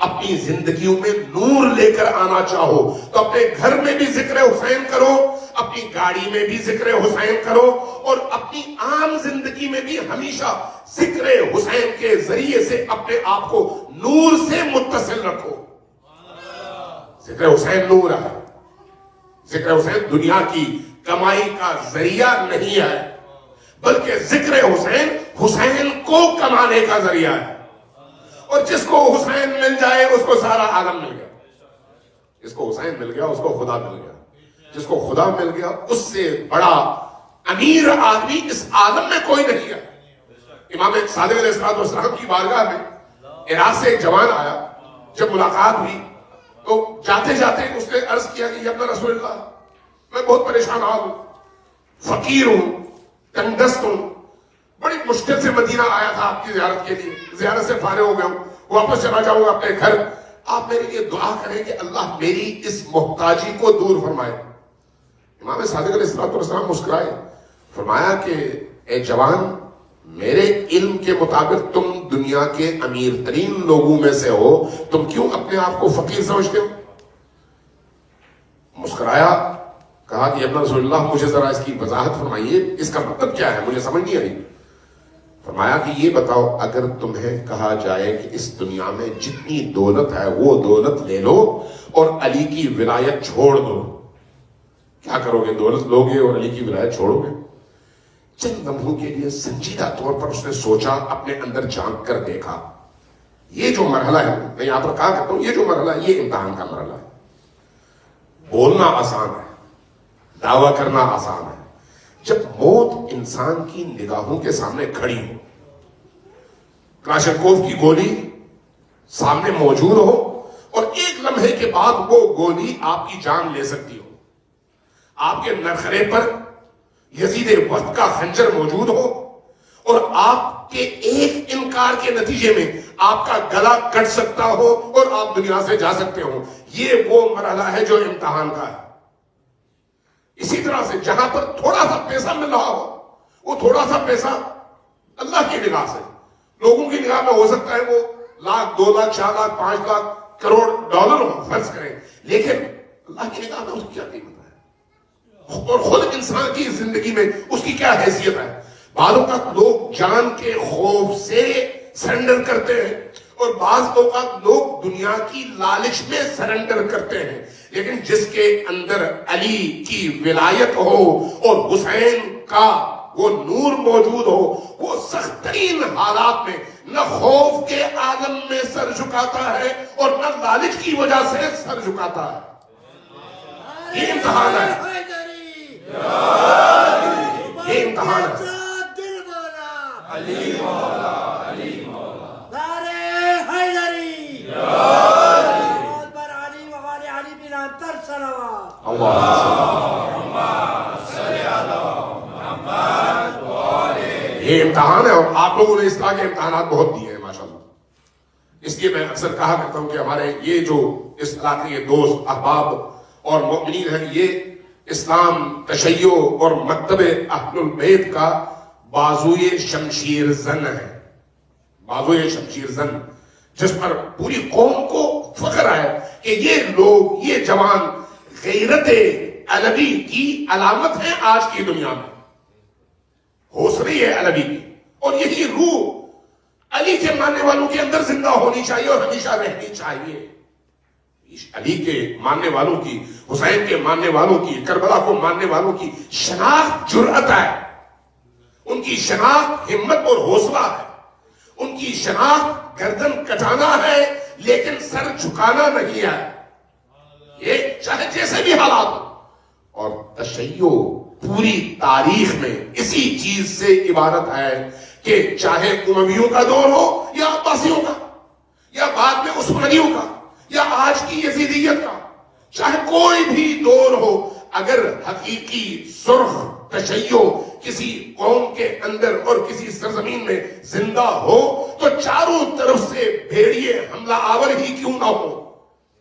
اپنی زندگیوں میں نور لے کر آنا چاہو تو اپنے گھر میں بھی ذکر حسین کرو، اپنی گاڑی میں بھی ذکر حسین کرو، اور اپنی عام زندگی میں بھی ہمیشہ ذکر حسین کے ذریعے سے اپنے آپ کو نور سے متصل رکھو. ذکر حسین نور ہے. ذکر حسین دنیا کی کمائی کا ذریعہ نہیں ہے بلکہ ذکر حسین حسین کو کمانے کا ذریعہ ہے. اور جس کو حسین مل جائے اس کو سارا عالم مل گیا. جس کو حسین مل گیا اس کو خدا مل گیا. جس کو خدا مل گیا اس سے بڑا امیر آدمی اس عالم میں کوئی نہیں ہے. امام صادق علیہ السلام کی بارگاہ میں عراق سے ایک جوان آیا. جب ملاقات ہوئی تو جاتے جاتے اس نے عرض کیا کہ یا ابن رسول اللہ میں بہت پریشان حال ہوں، فقیر ہوں، تنگ دست ہوں، بڑی مشکل سے مدینہ آیا تھا آپ کی زیارت کے لیے، زیارت سے فارغ ہو گیا ہوں، واپس چلا جاؤں گا اپنے گھر. آپ میرے لیے دعا کریں کہ اللہ میری اس محتاجی کو دور فرمائے. امام صادق علیہ السلام مسکرائے، فرمایا کہ اے جوان، میرے علم کے مطابق تم دنیا کے امیر ترین لوگوں میں سے ہو، تم کیوں اپنے آپ کو فقیر سمجھتے ہو؟ مسکرایا، کہا کہ ابن رسول اللہ مجھے ذرا اس کی وضاحت فرمائیے، اس کا مطلب کیا ہے، مجھے سمجھ نہیں آئی. فرمایا کہ یہ بتاؤ اگر تمہیں کہا جائے کہ اس دنیا میں جتنی دولت ہے وہ دولت لے لو اور علی کی ولایت چھوڑ دو، کیا کرو گے؟ دولت لو گے اور علی کی ولایت چھوڑو گے؟ چند لمحوں کے لیے سنجیدہ طور پر اس نے سوچا، اپنے اندر جھانک کر دیکھا. یہ جو مرحلہ ہے، میں یہاں پر کہا کرتا ہوں، یہ جو مرحلہ ہے یہ امتحان کا مرحلہ ہے. بولنا آسان ہے، دعویٰ کرنا آسان ہے. جب موت انسان کی نگاہوں کے سامنے کھڑی ہو، کلاشنکوف کی گولی سامنے موجود ہو اور ایک لمحے کے بعد وہ گولی آپ کی جان لے سکتی ہو، آپ کے نرخرے پر یزید وقت کا خنجر موجود ہو اور آپ کے ایک انکار کے نتیجے میں آپ کا گلا کٹ سکتا ہو اور آپ دنیا سے جا سکتے ہو، یہ وہ مرحلہ ہے جو امتحان کا ہے. اسی طرح سے جہاں پر تھوڑا سا پیسہ مل رہا ہو، وہ تھوڑا سا پیسہ اللہ کی نگاہ سے، لوگوں کی نگاہ میں ہو سکتا ہے وہ لاکھ، 2 لاکھ، 4 لاکھ، 5 لاکھ، کروڑ ڈالر ہو فرض کریں، لیکن اللہ کی نگاہ میں اس کی کیا قیمت ہے اور خود انسان کی زندگی میں اس کی کیا حیثیت ہے. بعض اوقات لوگ جان کے خوف سے سرنڈر کرتے ہیں اور بعض اوقات لوگ دنیا کی لالچ میں سرنڈر کرتے ہیں، لیکن جس کے اندر علی کی ولایت ہو اور حسین کا وہ نور موجود ہو، وہ سخت ترین حالات میں نہ خوف کے عالم میں سر جھکاتا ہے اور نہ لالچ کی وجہ سے سر جھکاتا ہے. یہ امتحان ہے، یہ امتحان ہے. علی مولا علی مولا نعرے حیدری محمد بر علی وآل علی بن انتر صلوات اللہم صلی علی محمد یہ امتحان ہے، اور آپ لوگوں نے اس طرح کے امتحانات بہت دیے ہیں ماشاءاللہ۔ اس لیے میں اکثر کہا کرتا ہوں کہ ہمارے یہ جو اس علاقے کے دوست احباب اور مؤمنین ہیں، یہ اسلام، تشیع اور مکتب اہل البیت کا بازوئے شمشیر زن ہے، بازوئے شمشیر زن، جس پر پوری قوم کو فخر ہے کہ یہ لوگ، یہ جوان غیرت علوی کی علامت ہیں آج کی دنیا میں، حوصلے ہے علوی کی، اور یہی روح علی کے ماننے والوں کے اندر زندہ ہونی چاہیے اور ہمیشہ رہنی چاہیے۔ علی کے ماننے والوں کی، حسین کے ماننے والوں کی، کربلا کو ماننے والوں کی شناخت جرأت ہے، ان کی شناخت ہمت اور حوصلہ ہے، ان کی شناخت گردن کٹانا ہے لیکن سر جھکانا نہیں ہے، یہ چاہے جیسے بھی حالات ہو۔ اور تشیع پوری تاریخ میں اسی چیز سے عبارت ہے کہ چاہے امویوں کا دور ہو یا عباسیوں کا، یا بعد میں عثمانیوں کا، یا آج کی یزیدیت کا، چاہے کوئی بھی دور ہو، اگر حقیقی سرخ تشیع کسی قوم کے اندر اور کسی سرزمین میں زندہ ہو تو چاروں طرف سے بھیڑیے حملہ آور ہی کیوں نہ ہو،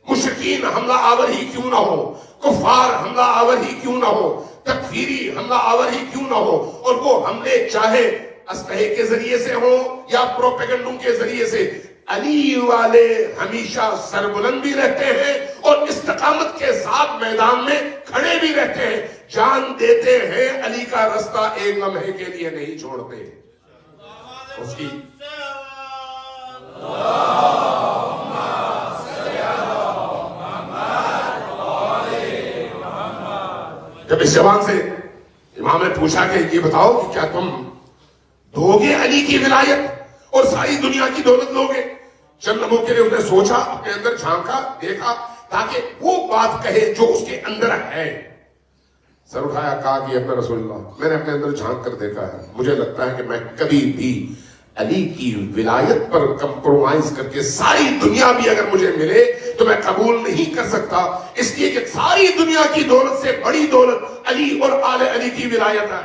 مشرکین حملہ آور ہی کیوں نہ ہو، کفار حملہ آور ہی کیوں نہ ہو، تکفیری حملہ آور ہی کیوں نہ ہو، اور وہ حملے چاہے اسلحے کے ذریعے سے ہوں یا پروپیگنڈوں کے ذریعے سے، علی والے ہمیشہ سربلند بھی رہتے ہیں اور استقامت کے ساتھ میدان میں کھڑے بھی رہتے ہیں، جان دیتے ہیں، علی کا رستہ ایک لمحے کے لیے نہیں چھوڑتے۔ اس کی جب اس جوان سے امام نے پوچھا کہ یہ بتاؤ کہ کیا تم دو گے علی کی ولایت اور ساری دنیا کی دولت لوگے؟ چند لمحوں کے لیے اس نے سوچا، اپنے اندر جھانکا، دیکھا، تاکہ وہ بات کہے جو اس کے اندر ہے۔ سر اٹھایا، کہا کہ اپنا رسول اللہ، میں نے اپنے اندر جھانک کر دیکھا ہے، مجھے لگتا ہے کہ میں کبھی بھی علی کی ولایت پر کمپرومائز کر کے ساری دنیا بھی اگر مجھے ملے تو میں قبول نہیں کر سکتا، اس لیے کہ ساری دنیا کی دولت سے بڑی دولت علی اور آل علی کی ولایت ہے۔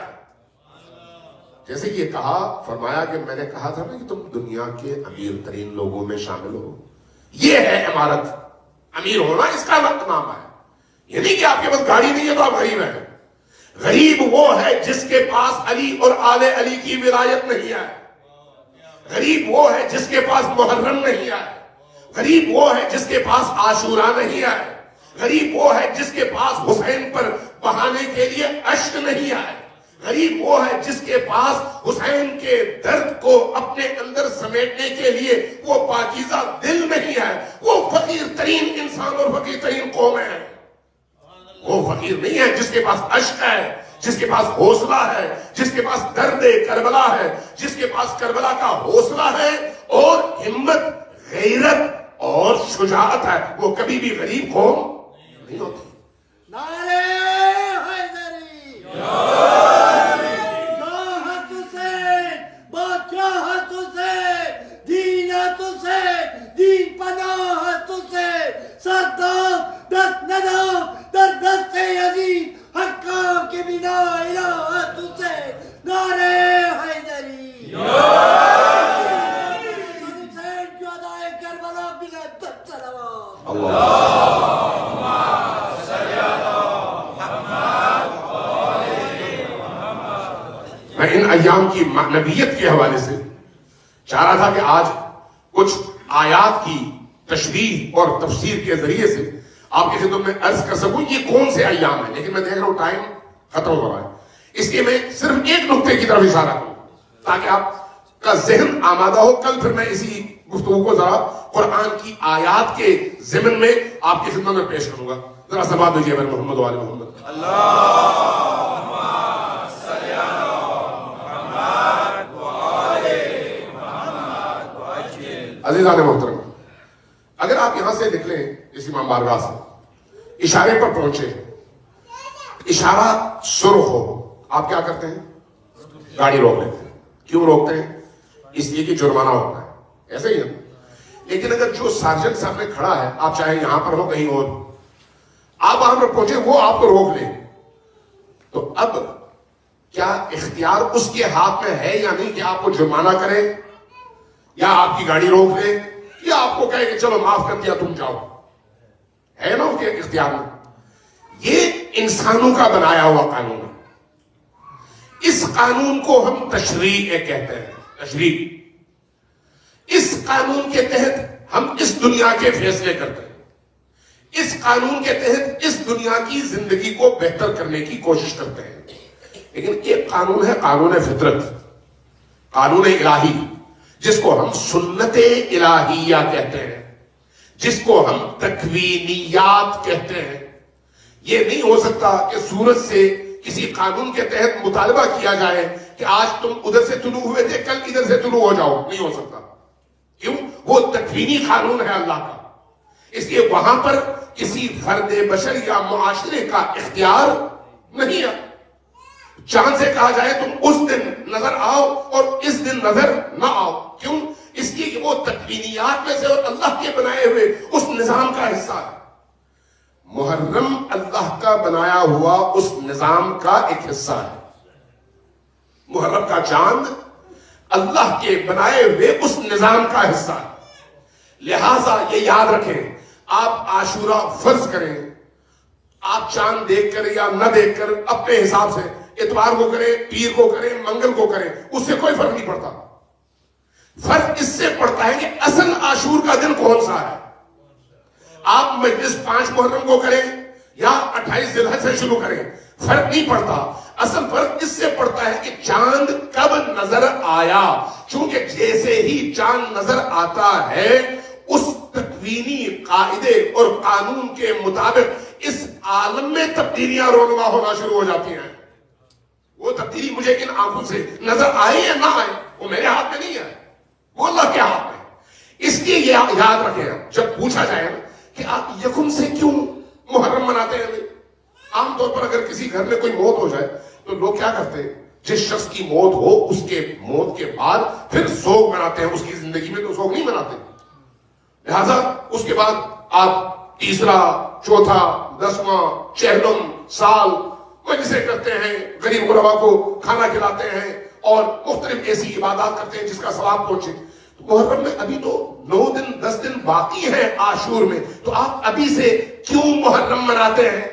جیسے کہ یہ کہا، فرمایا کہ میں نے کہا تھا نا کہ تم دنیا کے امیر ترین لوگوں میں شامل ہو، یہ ہے عمارت، امیر ہونا اس کا نام ہے، یہ نہیں کہ آپ کے پاس گاڑی نہیں ہے تو آپ غریب ہیں۔ غریب وہ ہے جس کے پاس علی اور آل علی کی ولایت نہیں ہے، غریب وہ ہے جس کے پاس محرم نہیں ہے، غریب وہ ہے جس کے پاس عاشورہ نہیں ہے، غریب وہ ہے جس کے پاس حسین پر بہانے کے لیے اشک نہیں ہے، غریب وہ ہے جس کے پاس حسین کے درد کو اپنے اندر سمیٹنے کے لیے وہ پاکیزہ دل نہیں ہے۔ وہ فقیر ترین انسان اور فقیر ترین قوم ہے، وہ فقیر نہیں ہے جس کے پاس اشک ہے، جس کے پاس حوصلہ ہے، جس کے پاس درد کربلا ہے، جس کے پاس کربلا کا حوصلہ ہے اور ہمت، غیرت اور شجاعت ہے، وہ کبھی بھی غریب قوم نہیں ہوتی۔ نعرہ حیدری جوہر حسین، بادشاہت حسین، دینت حسین، دین پناہت حسین، صدام دست ندام در دست یزید، حکام کے بنا الہت حسین، نعرہ حیدری حسین جوادائے کربلا بلند صلوات اللہم صلی علی محمد۔ میں ان ایام کی نبیت کے حوالے سے چاہ رہا تھا کہ آج کچھ آیات کی تشریح اور تفسیر کے ذریعے سے آپ کی خدمت میں عرض کر سکوں یہ کون سے ایام ہیں، لیکن میں دیکھ رہا ہوں ٹائم ختم ہو رہا ہے، اس لیے میں صرف ایک نقطے کی طرف اشارہ کروں تاکہ آپ کا ذہن آمادہ ہو۔ کل پھر میں اسی گفتگو کو ذرا قرآن کی آیات کے ضمن میں آپ کی خدمت میں پیش کروں گا۔ ذرا سلام دیجیے میں محمد و آل محمد۔ عزیزان محترم، اگر آپ یہاں سے نکلیں اس امام بارگاہ سے، اشارے پر پہنچے، اشارہ سرخ ہو، آپ کیا کرتے ہیں؟ گاڑی روک لیتے ہیں۔ کیوں روکتے ہیں؟ اس لیے کہ جرمانہ ہوتا ہے، ایسے ہی ہے. لیکن اگر جو سارجنٹ سامنے کھڑا ہے، آپ چاہے یہاں پر ہو کہیں اور، آپ وہاں پر پہنچے، وہ آپ کو روک لے، تو اب کیا اختیار اس کے ہاتھ میں ہے یا نہیں کہ آپ کو جرمانہ کرے، یا آپ کی گاڑی روک لے، یا آپ کو کہے کہ چلو معاف کر دیا تم جاؤ؟ ہے نا اس کے اختیار میں. یہ انسانوں کا بنایا ہوا قانون ہے. اس قانون کو ہم تشریع کہتے ہیں. تشریع. اس قانون کے تحت ہم اس دنیا کے فیصلے کرتے ہیں. اس قانون کے تحت اس دنیا کی زندگی کو بہتر کرنے کی کوشش کرتے ہیں. لیکن ایک قانون ہے، قانون فطرت، قانون الہی، جس کو ہم سنت الہیہ کہتے ہیں، جس کو ہم تکوینیات کہتے ہیں. یہ نہیں ہو سکتا کہ سورج سے کسی قانون کے تحت مطالبہ کیا جائے کہ آج تم ادھر سے طلوع ہوئے تھے، کل ادھر سے طلوع ہو جاؤ. نہیں ہو سکتا. کیوں؟ وہ تکوینی قانون ہے اللہ کا. اس لیے وہاں پر کسی فرد بشر یا معاشرے کا اختیار نہیں ہے. چاند سے کہا جائے تم اس دن نظر آؤ اور اس دن نظر نہ آؤ. کیوں؟ اس لیے کہ وہ تکوینیات میں سے اور اللہ کے بنائے ہوئے اس نظام کا حصہ ہے. محرم اللہ کا بنایا ہوا اس نظام کا ایک حصہ ہے. محرم کا چاند اللہ کے بنائے ہوئے اس نظام کا حصہ ہے. لہذا یہ یاد رکھیں، آپ عاشورہ فرض کریں، آپ چاند دیکھ کر یا نہ دیکھ کر اپنے حساب سے، اتوار کو کریں، پیر کو کریں، منگل کو کریں، اس سے کوئی فرق نہیں پڑتا. فرق اس سے پڑتا ہے کہ اصل عاشور کا دن کون سا ہے. آپ مجلس 5 محرم کو کریں یا 28 ذی الحجہ سے شروع کریں، فرق نہیں پڑتا. اصل فرق اس سے پڑتا ہے کہ چاند کب نظر آیا. چونکہ جیسے ہی چاند نظر آتا ہے، اس تکوینی قاعدے اور قانون کے مطابق اس عالم میں تبدیلیاں رونما ہونا شروع ہو جاتی ہیں. وہ تبدیلی مجھے ان آنکھوں سے نظر آئے یا نہ آئے، وہ میرے ہاتھ میں نہیں ہے، وہ اللہ کے ہاتھ میں. اس لیے یہ یاد رکھیں، جب پوچھا جائے کہ آپ یکم سے کیوں محرم مناتے ہیں. عام طور پر اگر کسی گھر میں کوئی موت ہو جائے تو لوگ کیا کرتے ہیں، جس شخص کی موت ہو اس کے موت کے بعد پھر سوگ مناتے ہیں. اس کی زندگی میں تو سوگ نہیں مناتے. لہذا اس کے بعد آپ تیسرا، چوتھا، 10واں، 40 سال مجلسیں کرتے ہیں، غریب غربا کو کھانا کھلاتے ہیں اور مختلف ایسی عبادات کرتے ہیں جس کا ثواب پہنچے. محرم میں ابھی تو 9 دن 10 دن باقی ہیں عاشور میں، تو آپ ابھی سے کیوں محرم مناتے ہیں؟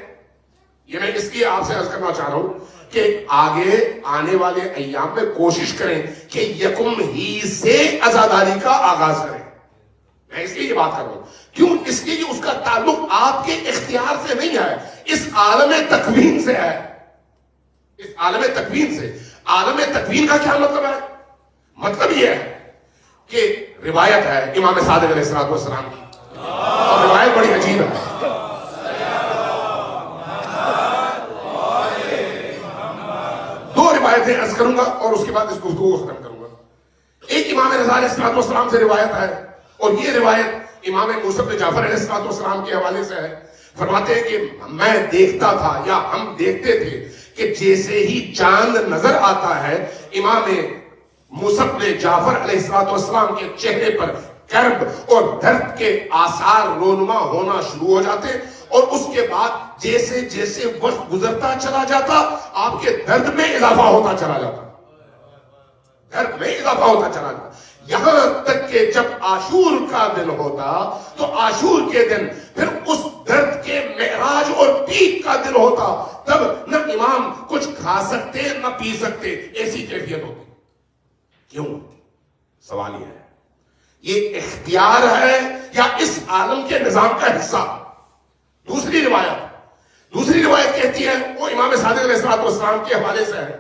یہ میں اس لیے آپ سے عرض کرنا چاہ رہا ہوں کہ آگے آنے والے ایام میں کوشش کریں کہ یکم ہی سے عزاداری کا آغاز کریں. میں اس لیے یہ بات کر رہا ہوں. کیوں؟ اس لیے کہ اس کا تعلق آپ کے اختیار سے نہیں ہے، اس عالم تکوین سے ہے. اس عالم تکوین سے. عالم تکوین کا کیا مطلب ہے؟ مطلب یہ ہے کہ روایت ہے امام صادق علیہ السلام کی، اور روایت بڑی عجیب ہے. دو روایتیں عرض کروں گا اور اس کے بعد اس گفتگو کو ختم کروں گا. ایک امام رضا علیہ السلام سے روایت ہے، اور یہ روایت امام موسیٰ بن جعفر علیہ السلام کے حوالے سے ہے. فرماتے ہیں کہ میں دیکھتا تھا یا ہم دیکھتے تھے کہ جیسے ہی چاند نظر آتا ہے، امام موسیٰ بن جعفر علیہ السلام کے چہرے پر کرب اور درد کے آثار رونما ہونا شروع ہو جاتے، اور اس کے بعد جیسے جیسے وقت گزرتا چلا جاتا، آپ کے درد میں اضافہ ہوتا چلا جاتا، درد میں اضافہ ہوتا چلا جاتا، یہاں تک کہ جب عاشور کا دن ہوتا تو عاشور کے دن پھر اس درد کے معراج اور پیک کا دن ہوتا. تب نہ امام کچھ کھا سکتے نہ پی سکتے، ایسی کیفیت ہوتی. کیوں؟ سوال یہ ہے، یہ اختیار ہے یا اس عالم کے نظام کا حصہ؟ دوسری روایت کہتی ہے، وہ امام صادق علیہ السلام کے حوالے سے ہے،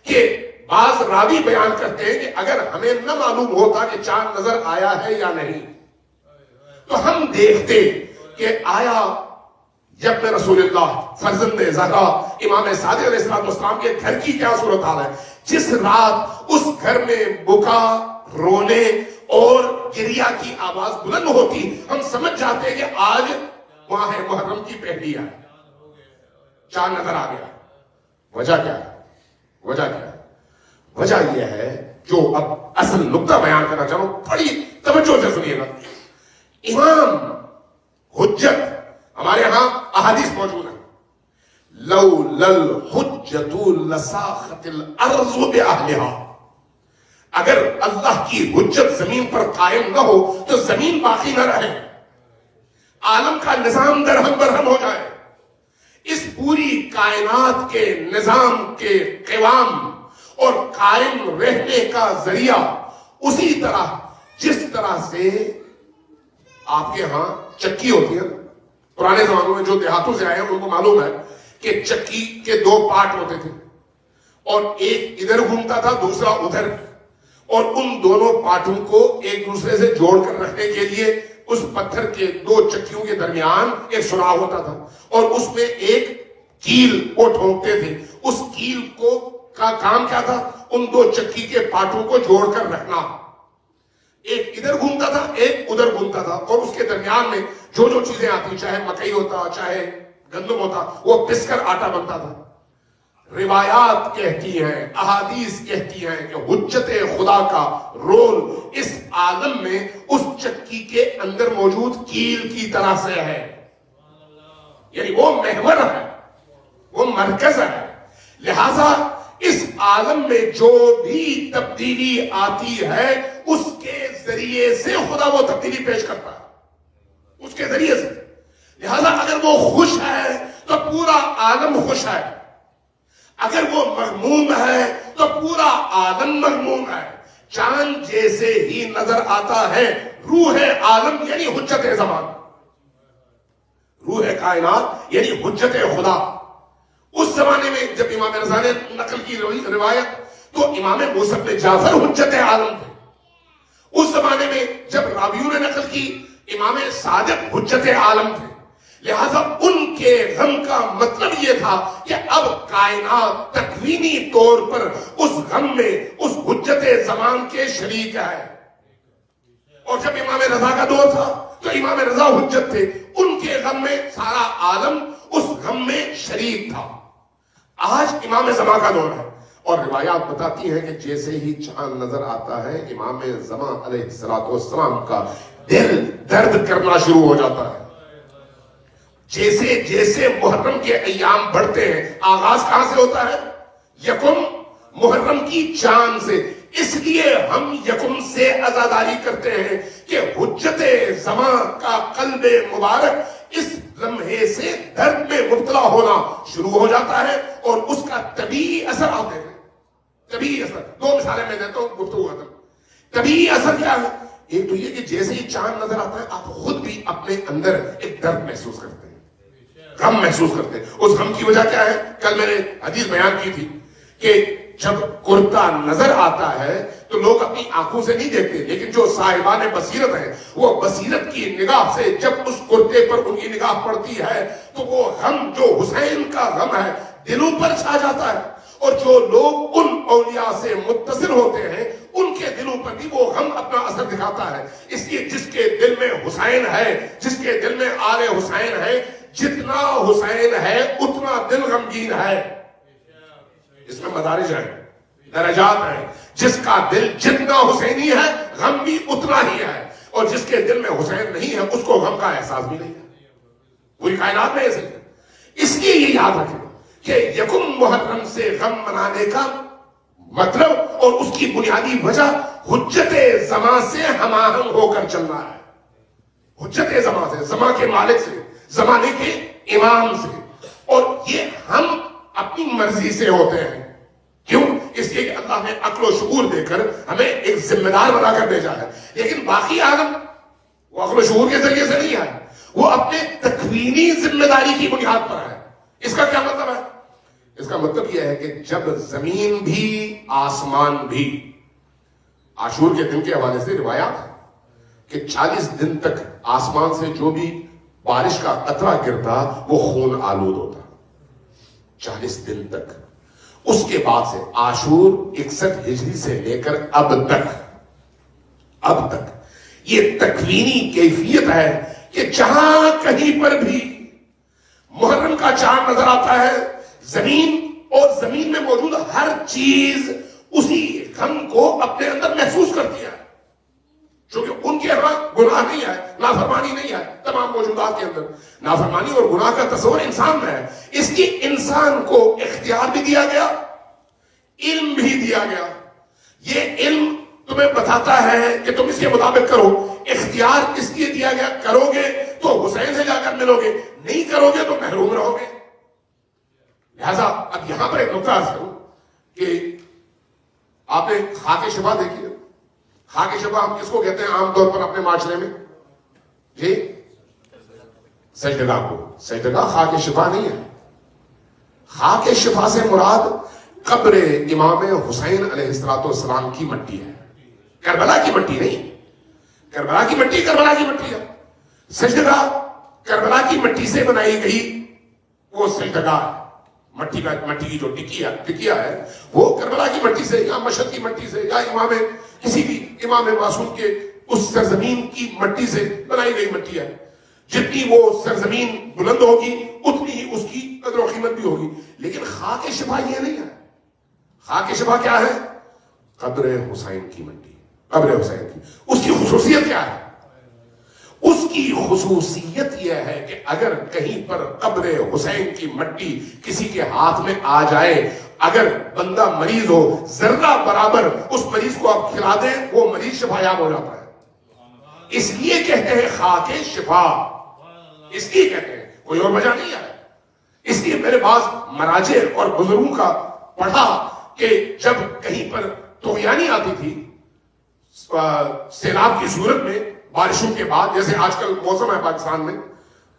کہ بعض راوی بیان کرتے ہیں کہ اگر ہمیں نہ معلوم ہوتا کہ چاند نظر آیا ہے یا نہیں، تو ہم دیکھتے کہ آیا جب میں رسول اللہ فرزند زہرا امام صادق علیہ السلام کے گھر کی کیا صورتحال ہے. جس رات اس گھر میں بکا، رونے اور گریا کی آواز بلند ہوتی، ہم سمجھ جاتے ہیں کہ آج ماہ محرم کی پہلی ہے، چاند نظر آ گیا. وجہ کیا ہے؟ وجہ یہ ہے جو اب اصل نقطہ بیان کرنا چاہوں، بڑی توجہ سے سنیے گا. امام حجت، ہمارے ہاں احادیث موجود ہیں، لولا الحجت لساخت الارض باہلها، اگر اللہ کی حجت زمین پر قائم نہ ہو تو زمین باقی نہ رہے، عالم کا نظام درہم برہم ہو جائے. اس پوری کائنات کے نظام کے قوام اور قائم رہنے کا ذریعہ اسی طرح جس طرح سے آپ کے ہاں چکی ہوتی ہے. پرانے زمانوں میں جو دیہاتوں سے آئے ہیں ان کو معلوم ہے کہ چکی کے دو پارٹ ہوتے تھے، اور ایک ادھر گھومتا تھا دوسرا ادھر، اور ان دونوں پارٹوں کو ایک دوسرے سے جوڑ کر رکھنے کے لیے اس پتھر کے دو چکیوں کے درمیان ایک سوراخ ہوتا تھا، اور اس میں ایک کیل کو ٹھونکتے تھے. اس کیل کا کام کیا تھا؟ ان دو چکی کے پارٹوں کو جوڑ کر رکھنا. ایک ادھر گھومتا تھا ایک ادھر گھومتا تھا، اور اس کے درمیان میں جو جو چیزیں آتی، چاہے مکئی ہوتا چاہے گندم ہوتا، وہ پس کر آٹا بنتا تھا. روایات کہتی ہیں، احادیث کہتی ہیں کہ حجت خدا کا رول اس عالم میں اس چکی کے اندر موجود کیل کی طرح سے ہے، یعنی وہ محور ہے، وہ مرکز ہے. لہذا اس عالم میں جو بھی تبدیلی آتی ہے اس کے ذریعے سے خدا وہ تبدیلی پیش کرتا ہے، اس کے ذریعے سے. لہذا اگر وہ خوش ہے تو پورا عالم خوش ہے، اگر وہ مغموم ہے تو پورا عالم مغموم ہے. چاند جیسے ہی نظر آتا ہے روح عالم یعنی حجت زمان، روح کائنات یعنی حجت خدا. اس زمانے میں جب امام رضا نے نقل کی روایت تو امام موسی بن جعفر حجت عالم تھے. اس زمانے میں جب راویوں نے نقل کی امام صادق حجت عالم تھے. لہذا ان کے غم کا مطلب یہ تھا کہ اب کائنات تکوینی طور پر اس غم میں اس حجت زمان کے شریک ہے. اور جب امام رضا کا دور تھا تو امام رضا حجت تھے، ان کے غم میں سارا عالم اس غم میں شریک تھا. آج امام زمان کا دور ہے، اور روایات بتاتی ہیں کہ جیسے ہی چاند نظر آتا ہے امام زمان علیہ السلام کا دل درد کرنا شروع ہو جاتا ہے. جیسے جیسے محرم کے ایام بڑھتے ہیں، آغاز کہاں سے ہوتا ہے؟ یکم محرم کی چاند سے. اس لیے ہم یکم سے عزاداری کرتے ہیں کہ حجت زمان کا قلب مبارک اس لمحے سے درد میں مبتلا ہونا شروع ہو جاتا ہے، اور اس کا طبیعی اثر آتے ہیں. طبیعی اثر دو مثالیں میں دیتا ہوں گفتگو ختم. طبیعی اثر کیا ہے؟ ایک تو یہ کہ جیسے ہی چاند نظر آتا ہے آپ خود بھی اپنے اندر ایک درد محسوس کرتے ہیں، غم محسوس کرتے ہیں. اس غم کی وجہ کیا ہے؟ کل میں نے حدیث بیان کی تھی کہ جب کرتا نظر آتا ہے تو لوگ اپنی آنکھوں سے نہیں دیکھتے، لیکن جو صاحبان بصیرت ہیں وہ بصیرت کی نگاہ سے جب اس کرتے پر ان کی نگاہ پڑتی ہے تو وہ غم جو حسین کا غم ہے دلوں پر چھا جاتا ہے. اور جو لوگ ان اولیاء سے متصل ہوتے ہیں ان کے دلوں پر بھی وہ غم اپنا اثر دکھاتا ہے. اس لیے جس کے دل میں حسین ہے، جس کے دل میں آل حسین ہے، جتنا حسین ہے اتنا دل غمگین ہے. اس میں مدارج ہیں، درجات ہیں. جس کا دل جتنا حسینی ہے غم بھی اتنا ہی ہے، اور جس کے دل میں حسین نہیں ہے اس کو غم کا احساس بھی نہیں ہے. پوری کائنات میں ایسے. اس لیے یہ یاد رکھیں کہ یکم محرم سے غم منانے کا مطلب اور اس کی بنیادی وجہ حجت زمان سے ہم آہنگ ہو کر چلنا ہے. حجت زمان سے، زمان کے مالک سے، زمانے کے امام سے. اور یہ ہم اپنی مرضی سے ہوتے ہیں. کیوں؟ اس لیے کہ اللہ نے عقل و شعور دے کر ہمیں ایک ذمہ دار بنا کر بھیجا ہے. لیکن باقی عالم وہ عقل و شعور کے ذریعے سے نہیں ہے، وہ اپنے تکوینی ذمہ داری کی بنیاد پر ہے. اس کا کیا مطلب ہے؟ اس کا مطلب یہ ہے کہ جب زمین بھی آسمان بھی، عاشور کے دن کے حوالے سے روایات ہے کہ 40 دن تک آسمان سے جو بھی بارش کا قطرہ گرتا وہ خون آلود ہوتا. 40 دن تک. اس کے بعد سے عاشور 61 ہجری سے لے کر اب تک یہ تکوینی کیفیت ہے کہ جہاں کہیں پر بھی محرم کا چاند نظر آتا ہے زمین اور زمین میں موجود ہر چیز اسی غم کو اپنے اندر محسوس کرتی ہے، چونکہ ان کے اندر گناہ نہیں ہے، نافرمانی نہیں ہے، تمام موجودات کے اندر نافرمانی اور گناہ کا تصور انسان میں ہے، اس لیے انسان کو اختیار بھی دیا گیا، علم بھی دیا گیا۔ یہ علم تمہیں بتاتا ہے کہ تم اس کے مطابق کرو، اختیار اس لیے دیا گیا کرو گے تو حسین سے جا کر ملو گے، نہیں کرو گے تو محروم رہو گے۔ لہذا اب یہاں پر ایک نقطہ عرض کروں کہ آپ نے خاک شفا دیکھی ہے؟ خاک شفا ہم کس کو کہتے ہیں عام طور پر اپنے معاشرے میں؟ جی سجدگاہ کو۔ سجدگاہ خاک شفا نہیں ہے۔ خاک شفا سے مراد قبر امام حسین علیہ السلام کی مٹی ہے، کربلا کی مٹی نہیں۔ کربلا کی مٹی کربلا کی مٹی ہے، سجدگاہ کربلا کی مٹی سے بنائی گئی وہ سجدگاہ ہے، مٹی کی جو ٹکیا ہے وہ کربلا کی مٹی سے یا مشہد کی مٹی سے یا کسی بھی امام معصوم کے اس سرزمین کی مٹی سے بنائی گئی مٹی ہے۔ جتنی وہ سرزمین بلند ہوگی اتنی ہی اس کی قدر و قیمت بھی ہوگی۔ لیکن خاک شفا یہ نہیں ہے۔ خاک شفا کیا ہے؟ قبر حسین کی مٹی، قبر حسین کی۔ اس کی خصوصیت کیا ہے؟ اس کی خصوصیت یہ ہے کہ اگر کہیں پر قبر حسین کی مٹی کسی کے ہاتھ میں آ جائے، اگر بندہ مریض ہو، ذرہ برابر اس مریض کو آپ کھلا دیں، وہ مریض شفا یاب ہو جاتا ہے۔ اس لیے کہتے ہیں خاک شفا، اس لیے کہتے ہیں، کوئی اور وجہ نہیں ہے۔ اس لیے میرے بعض مراجع اور بزرگوں کا پڑھا کہ جب کہیں پر طغیانی آتی تھی سیلاب کی صورت میں، بارشوں کے بعد، جیسے آج کل موسم ہے پاکستان میں،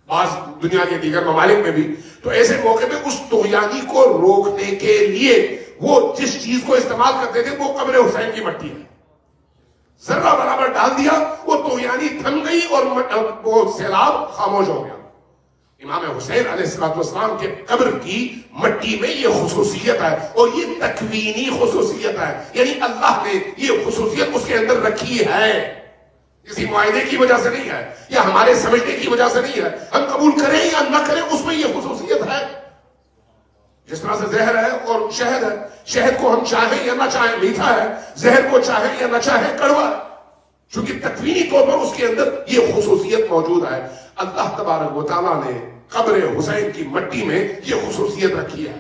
بعض دنیا کے دیگر ممالک میں بھی، تو ایسے موقع پہ اس طغیانی کو روکنے کے لیے وہ جس چیز کو استعمال کرتے تھے وہ قبر حسین کی مٹی ہے۔ ذرہ برابر ڈال دیا، وہ طغیانی تھم گئی اور وہ سیلاب خاموش ہو گیا۔ امام حسین علیہ السلام کے قبر کی مٹی میں یہ خصوصیت ہے، اور یہ تکوینی خصوصیت ہے، یعنی اللہ نے یہ خصوصیت اس کے اندر رکھی ہے، کسی معاہدے کی وجہ سے نہیں ہے، یا ہمارے سمجھنے کی وجہ سے نہیں ہے۔ ہم قبول کریں یا نہ کریں، اس میں یہ خصوصیت ہے۔ جس طرح سے زہر ہے اور شہد ہے، شہد کو ہم چاہیں یا نہ چاہیں میٹھا ہے، زہر کو چاہیں یا نہ چاہیں کڑوا ہے، چونکہ تکوینی طور پر اس کے اندر یہ خصوصیت موجود ہے۔ اللہ تبارک و تعالیٰ نے قبر حسین کی مٹی میں یہ خصوصیت رکھی ہے۔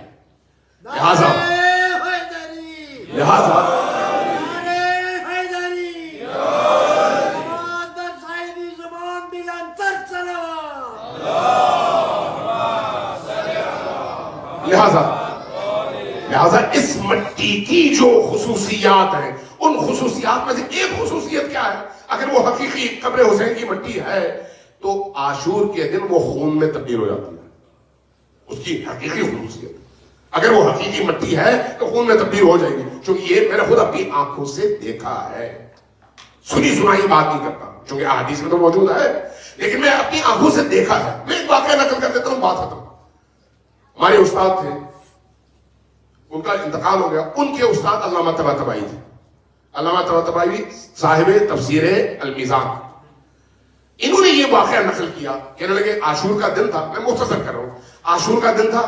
لہذا لہذا اس مٹی کی جو خصوصیات ہیں، ان خصوصیات میں سے ایک خصوصیت کیا ہے؟ اگر وہ حقیقی قبر حسین کی مٹی ہے تو عاشور کے دن وہ خون میں تبدیل ہو جاتی ہے، اس کی حقیقی خصوصیت۔ اگر وہ حقیقی مٹی ہے تو خون میں تبدیل ہو جائے گی، چونکہ یہ میں نے خود اپنی آنکھوں سے دیکھا ہے، سنی سنائی بات نہیں کرتا، چونکہ احادیث میں تو موجود ہے، لیکن میں اپنی آنکھوں سے دیکھا ہے۔ میں ایک واقعہ نقل کر دیتا ہوں، بات ختم۔ ہمارے استاد تھے، ان کا انتقال ہو گیا، ان کے استاد علامہ طباطبائی تھے۔ علامہ طباطبائی صاحب تفسیر المیزان، انہوں نے یہ واقعہ نقل کیا، کہنے لگے عاشور کا دن تھا، میں مختصر کر رہا ہوں، عاشور کا دن تھا،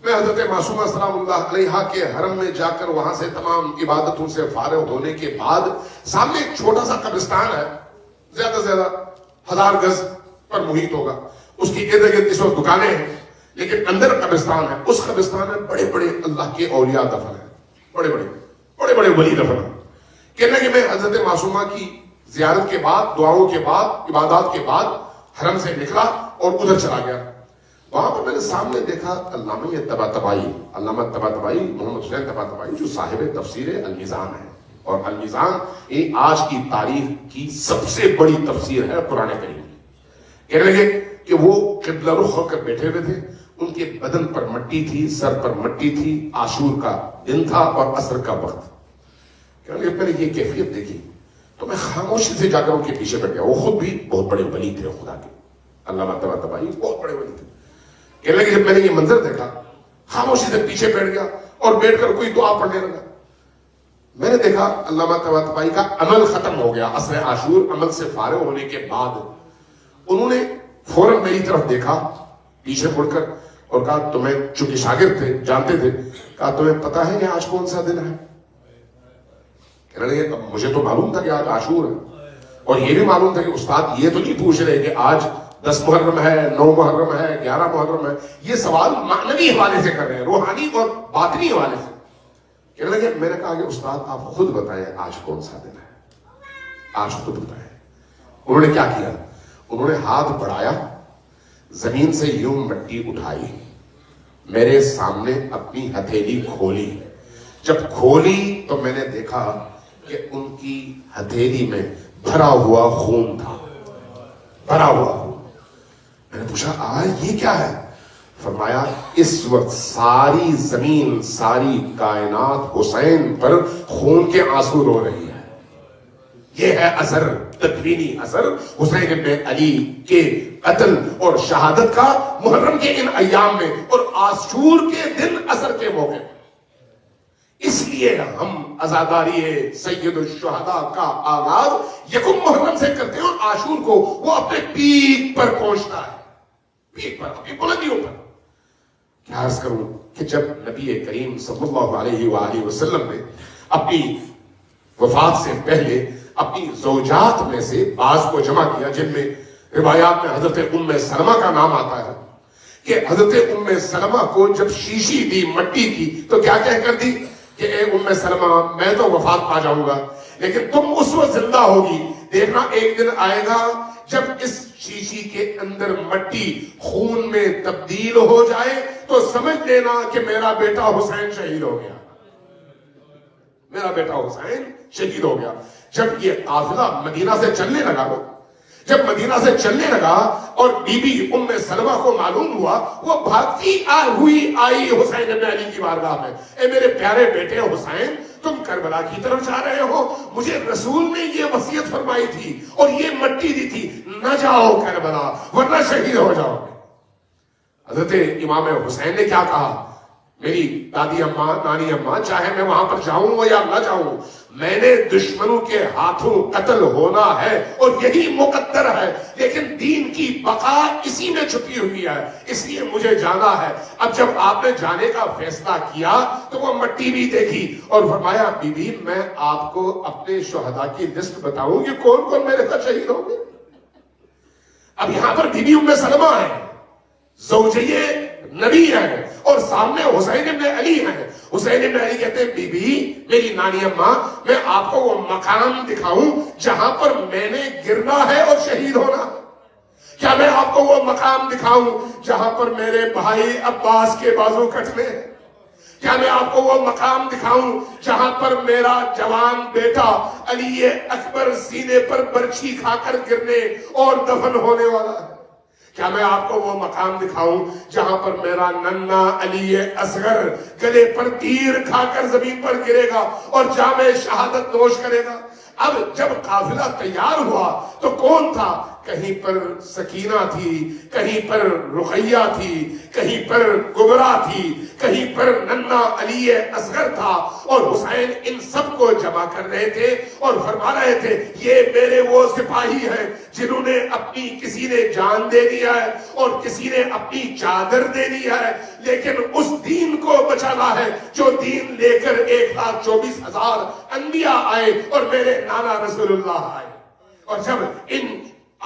میں حضرت معصومہ سلام اللہ علیہا کے حرم میں جا کر وہاں سے تمام عبادتوں سے فارغ ہونے کے بعد سامنے ایک چھوٹا سا قبرستان ہے، زیادہ سے زیادہ 1000 گز پر محیط ہوگا، اس کی ارد گرد اس وقت دکانیں ہیں، لیکن اندر قبرستان ہے۔ اس قبرستان میں بڑے بڑے اللہ کے اولیاء دفن ہیں، بڑے بڑے ولی دفن ہیں۔ کہنے کہ میں حضرت معصومہ کی زیارت کے بعد، دعاؤں کے بعد، عبادات کے بعد حرم سے نکلا اور ادھر چلا گیا۔ وہاں پر میں نے سامنے دیکھا علامہ طباطبائی، علامہ طباطبائی محمد حسین طباطبائی، جو صاحب تفسیر المیزان ہے، اور المیزان یہ آج کی تاریخ کی سب سے بڑی تفسیر ہے قرآن کریم کی۔ کہنے لگے کہ وہ قبلہ رخ ہو کر بیٹھے ہوئے تھے، ان کے بدن پر مٹی تھی، سر پر مٹی تھی، عاشور کا دن تھا اور عصر کا وقت۔ کہنے لگے میں نے یہ کیفیت دیکھی تو میں خاموشی سے جا کر ان کے پیچھے بیٹھ گیا۔ وہ خود بھی بہت بڑے ولی تھے خدا کے، علامہ طباطبائی بہت بڑے ولی تھے۔ کہنے لگے جب میں نے یہ منظر دیکھا، خاموشی سے پیچھے بیٹھ گیا اور بیٹھ کر کوئی دعا پڑھنے لگا۔ میں نے دیکھا علامہ طباطبائی کا عمل ختم ہو گیا، عصر عاشور عمل سے فارغ ہونے کے بعد انہوں نے فوراً میری طرف دیکھا پیچھے مڑ کر اور کہا، تمہیں چونکہ شاگرد تھے، جانتے تھے، کہا تمہیں پتا ہے کہ آج کون سا دن ہے؟ کہنے لگے اب مجھے تو معلوم تھا کہ آج عاشور ہے، اور یہ بھی معلوم تھا کہ استاد یہ تو نہیں پوچھ رہے کہ آج 10 محرم ہے، 9 محرم ہے، 11 محرم ہے. یہ سوال معنوی حوالے سے کر رہے ہیں، روحانی اور باطنی حوالے سے. کہنے لگے میں نے کہا کہ استاد آپ خود بتائیں آج کون سا دن ہے، آج خود بتائیں. انہوں نے کیا کیا؟ انہوں نے ہاتھ بڑھایا، زمین سے یوں مٹی اٹھائی، میرے سامنے اپنی ہتھیلی کھولی. جب کھولی تو میں نے دیکھا کہ ان کی ہتھیلی میں بھرا ہوا خون تھا، بھرا ہوا خون. میں نے پوچھا آج یہ کیا ہے؟ فرمایا اس وقت ساری زمین، ساری کائنات حسین پر خون کے آنسو رو رہی ہے. یہ ہے اثر، تکوینی اثر حسین ابن علی کے قتل اور شہادت کا محرم کے ان ایام میں اور عاشور کے دن اثر کے موقع میں. اس لیے ہم عزاداری سید الشہداء کا آغاز یکم محرم سے کرتے ہیں، اور عاشور کو وہ اپنے پیک پر پہنچتا ہے، پیک پر، اپنی بلندیوں پر. کیا عرض کروں کہ جب نبی کریم صلی اللہ علیہ وآلہ وسلم نے اپنی وفات سے پہلے اپنی زوجات میں سے بعض کو جمع کیا، جن میں روایات میں حضرت ام سلمہ کا نام آتا ہے، کہ حضرت ام سلمہ کو جب شیشی دی مٹی کی تو کیا کہہ کر دی کہ اے ام سلمہ میں تو وفات پا جاؤں گا لیکن تم اس وقت زندہ ہوگی، دیکھنا ایک دن آئے گا جب اس شیشی کے اندر مٹی خون میں تبدیل ہو جائے تو سمجھ لینا کہ میرا بیٹا حسین شہید ہو گیا، میرا بیٹا حسین شہید ہو گیا. جب یہ قافلہ مدینہ سے چلنے لگا، جب مدینہ سے چلنے لگا اور بی بی ام سلمہ کو معلوم ہوا، وہ بھاگتی آئی حسین ابن علی کی بارگاہ میں، اے میرے پیارے بیٹے حسین تم کربلا کی طرف جا رہے ہو، مجھے رسول نے یہ وصیت فرمائی تھی اور یہ مٹی دی تھی، نہ جاؤ کربلا ورنہ شہید ہو جاؤ گے. حضرت امام حسین نے کیا کہا؟ میری دادی اماں، نانی اماں، چاہے میں وہاں پر جاؤں یا نہ جاؤں، میں نے دشمنوں کے ہاتھوں قتل ہونا ہے اور یہی مقدر ہے، لیکن دین کی بقا اسی میں چھپی ہوئی ہے، اس لیے مجھے جانا ہے. اب جب آپ نے جانے کا فیصلہ کیا تو وہ مٹی بھی دیکھی اور فرمایا بی بی میں آپ کو اپنے شہداء کی لسٹ بتاؤں کہ کون کون میرے ساتھ شہید ہوں گے. اب یہاں پر بی بی ام سلمہ ہے، زوجیہ نبی ہے، اور سامنے حسین ابن علی ہیں. حسین ابن علی کہتے ہیں بی بی میری نانی اماں میں آپ کو وہ مقام دکھاؤں جہاں پر میں نے گرنا ہے اور شہید ہونا ہے؟ کیا میں آپ کو وہ مقام دکھاؤں جہاں پر میرے بھائی عباس کے بازو کٹنے ہیں؟ کیا میں آپ کو وہ مقام دکھاؤں جہاں پر میرا جوان بیٹا علی اکبر سینے پر برچھی کھا کر گرنے اور دفن ہونے والا ہے؟ کیا میں آپ کو وہ مقام دکھاؤں جہاں پر میرا ننا علی اصغر گلے پر تیر کھا کر زمین پر گرے گا اور جام شہادت نوش کرے گا؟ اب جب قافلہ تیار ہوا تو کون تھا؟ کہیں پر سکینہ تھی، کہیں پر رقیہ تھی، کہیں پر کبرا تھی، کہیں پر ننا علی اصغر تھا، اور حسین ان سب کو جمع کر رہے تھے اور فرما رہے تھے یہ میرے وہ سپاہی ہیں جنہوں نے اپنی کسی نے جان دے دیا ہے اور کسی نے اپنی چادر دے دیا ہے، لیکن اس دین کو بچانا ہے جو دین لے کر 1,24,000 انبیاء آئے اور میرے نانا رسول اللہ آئے. اور جب ان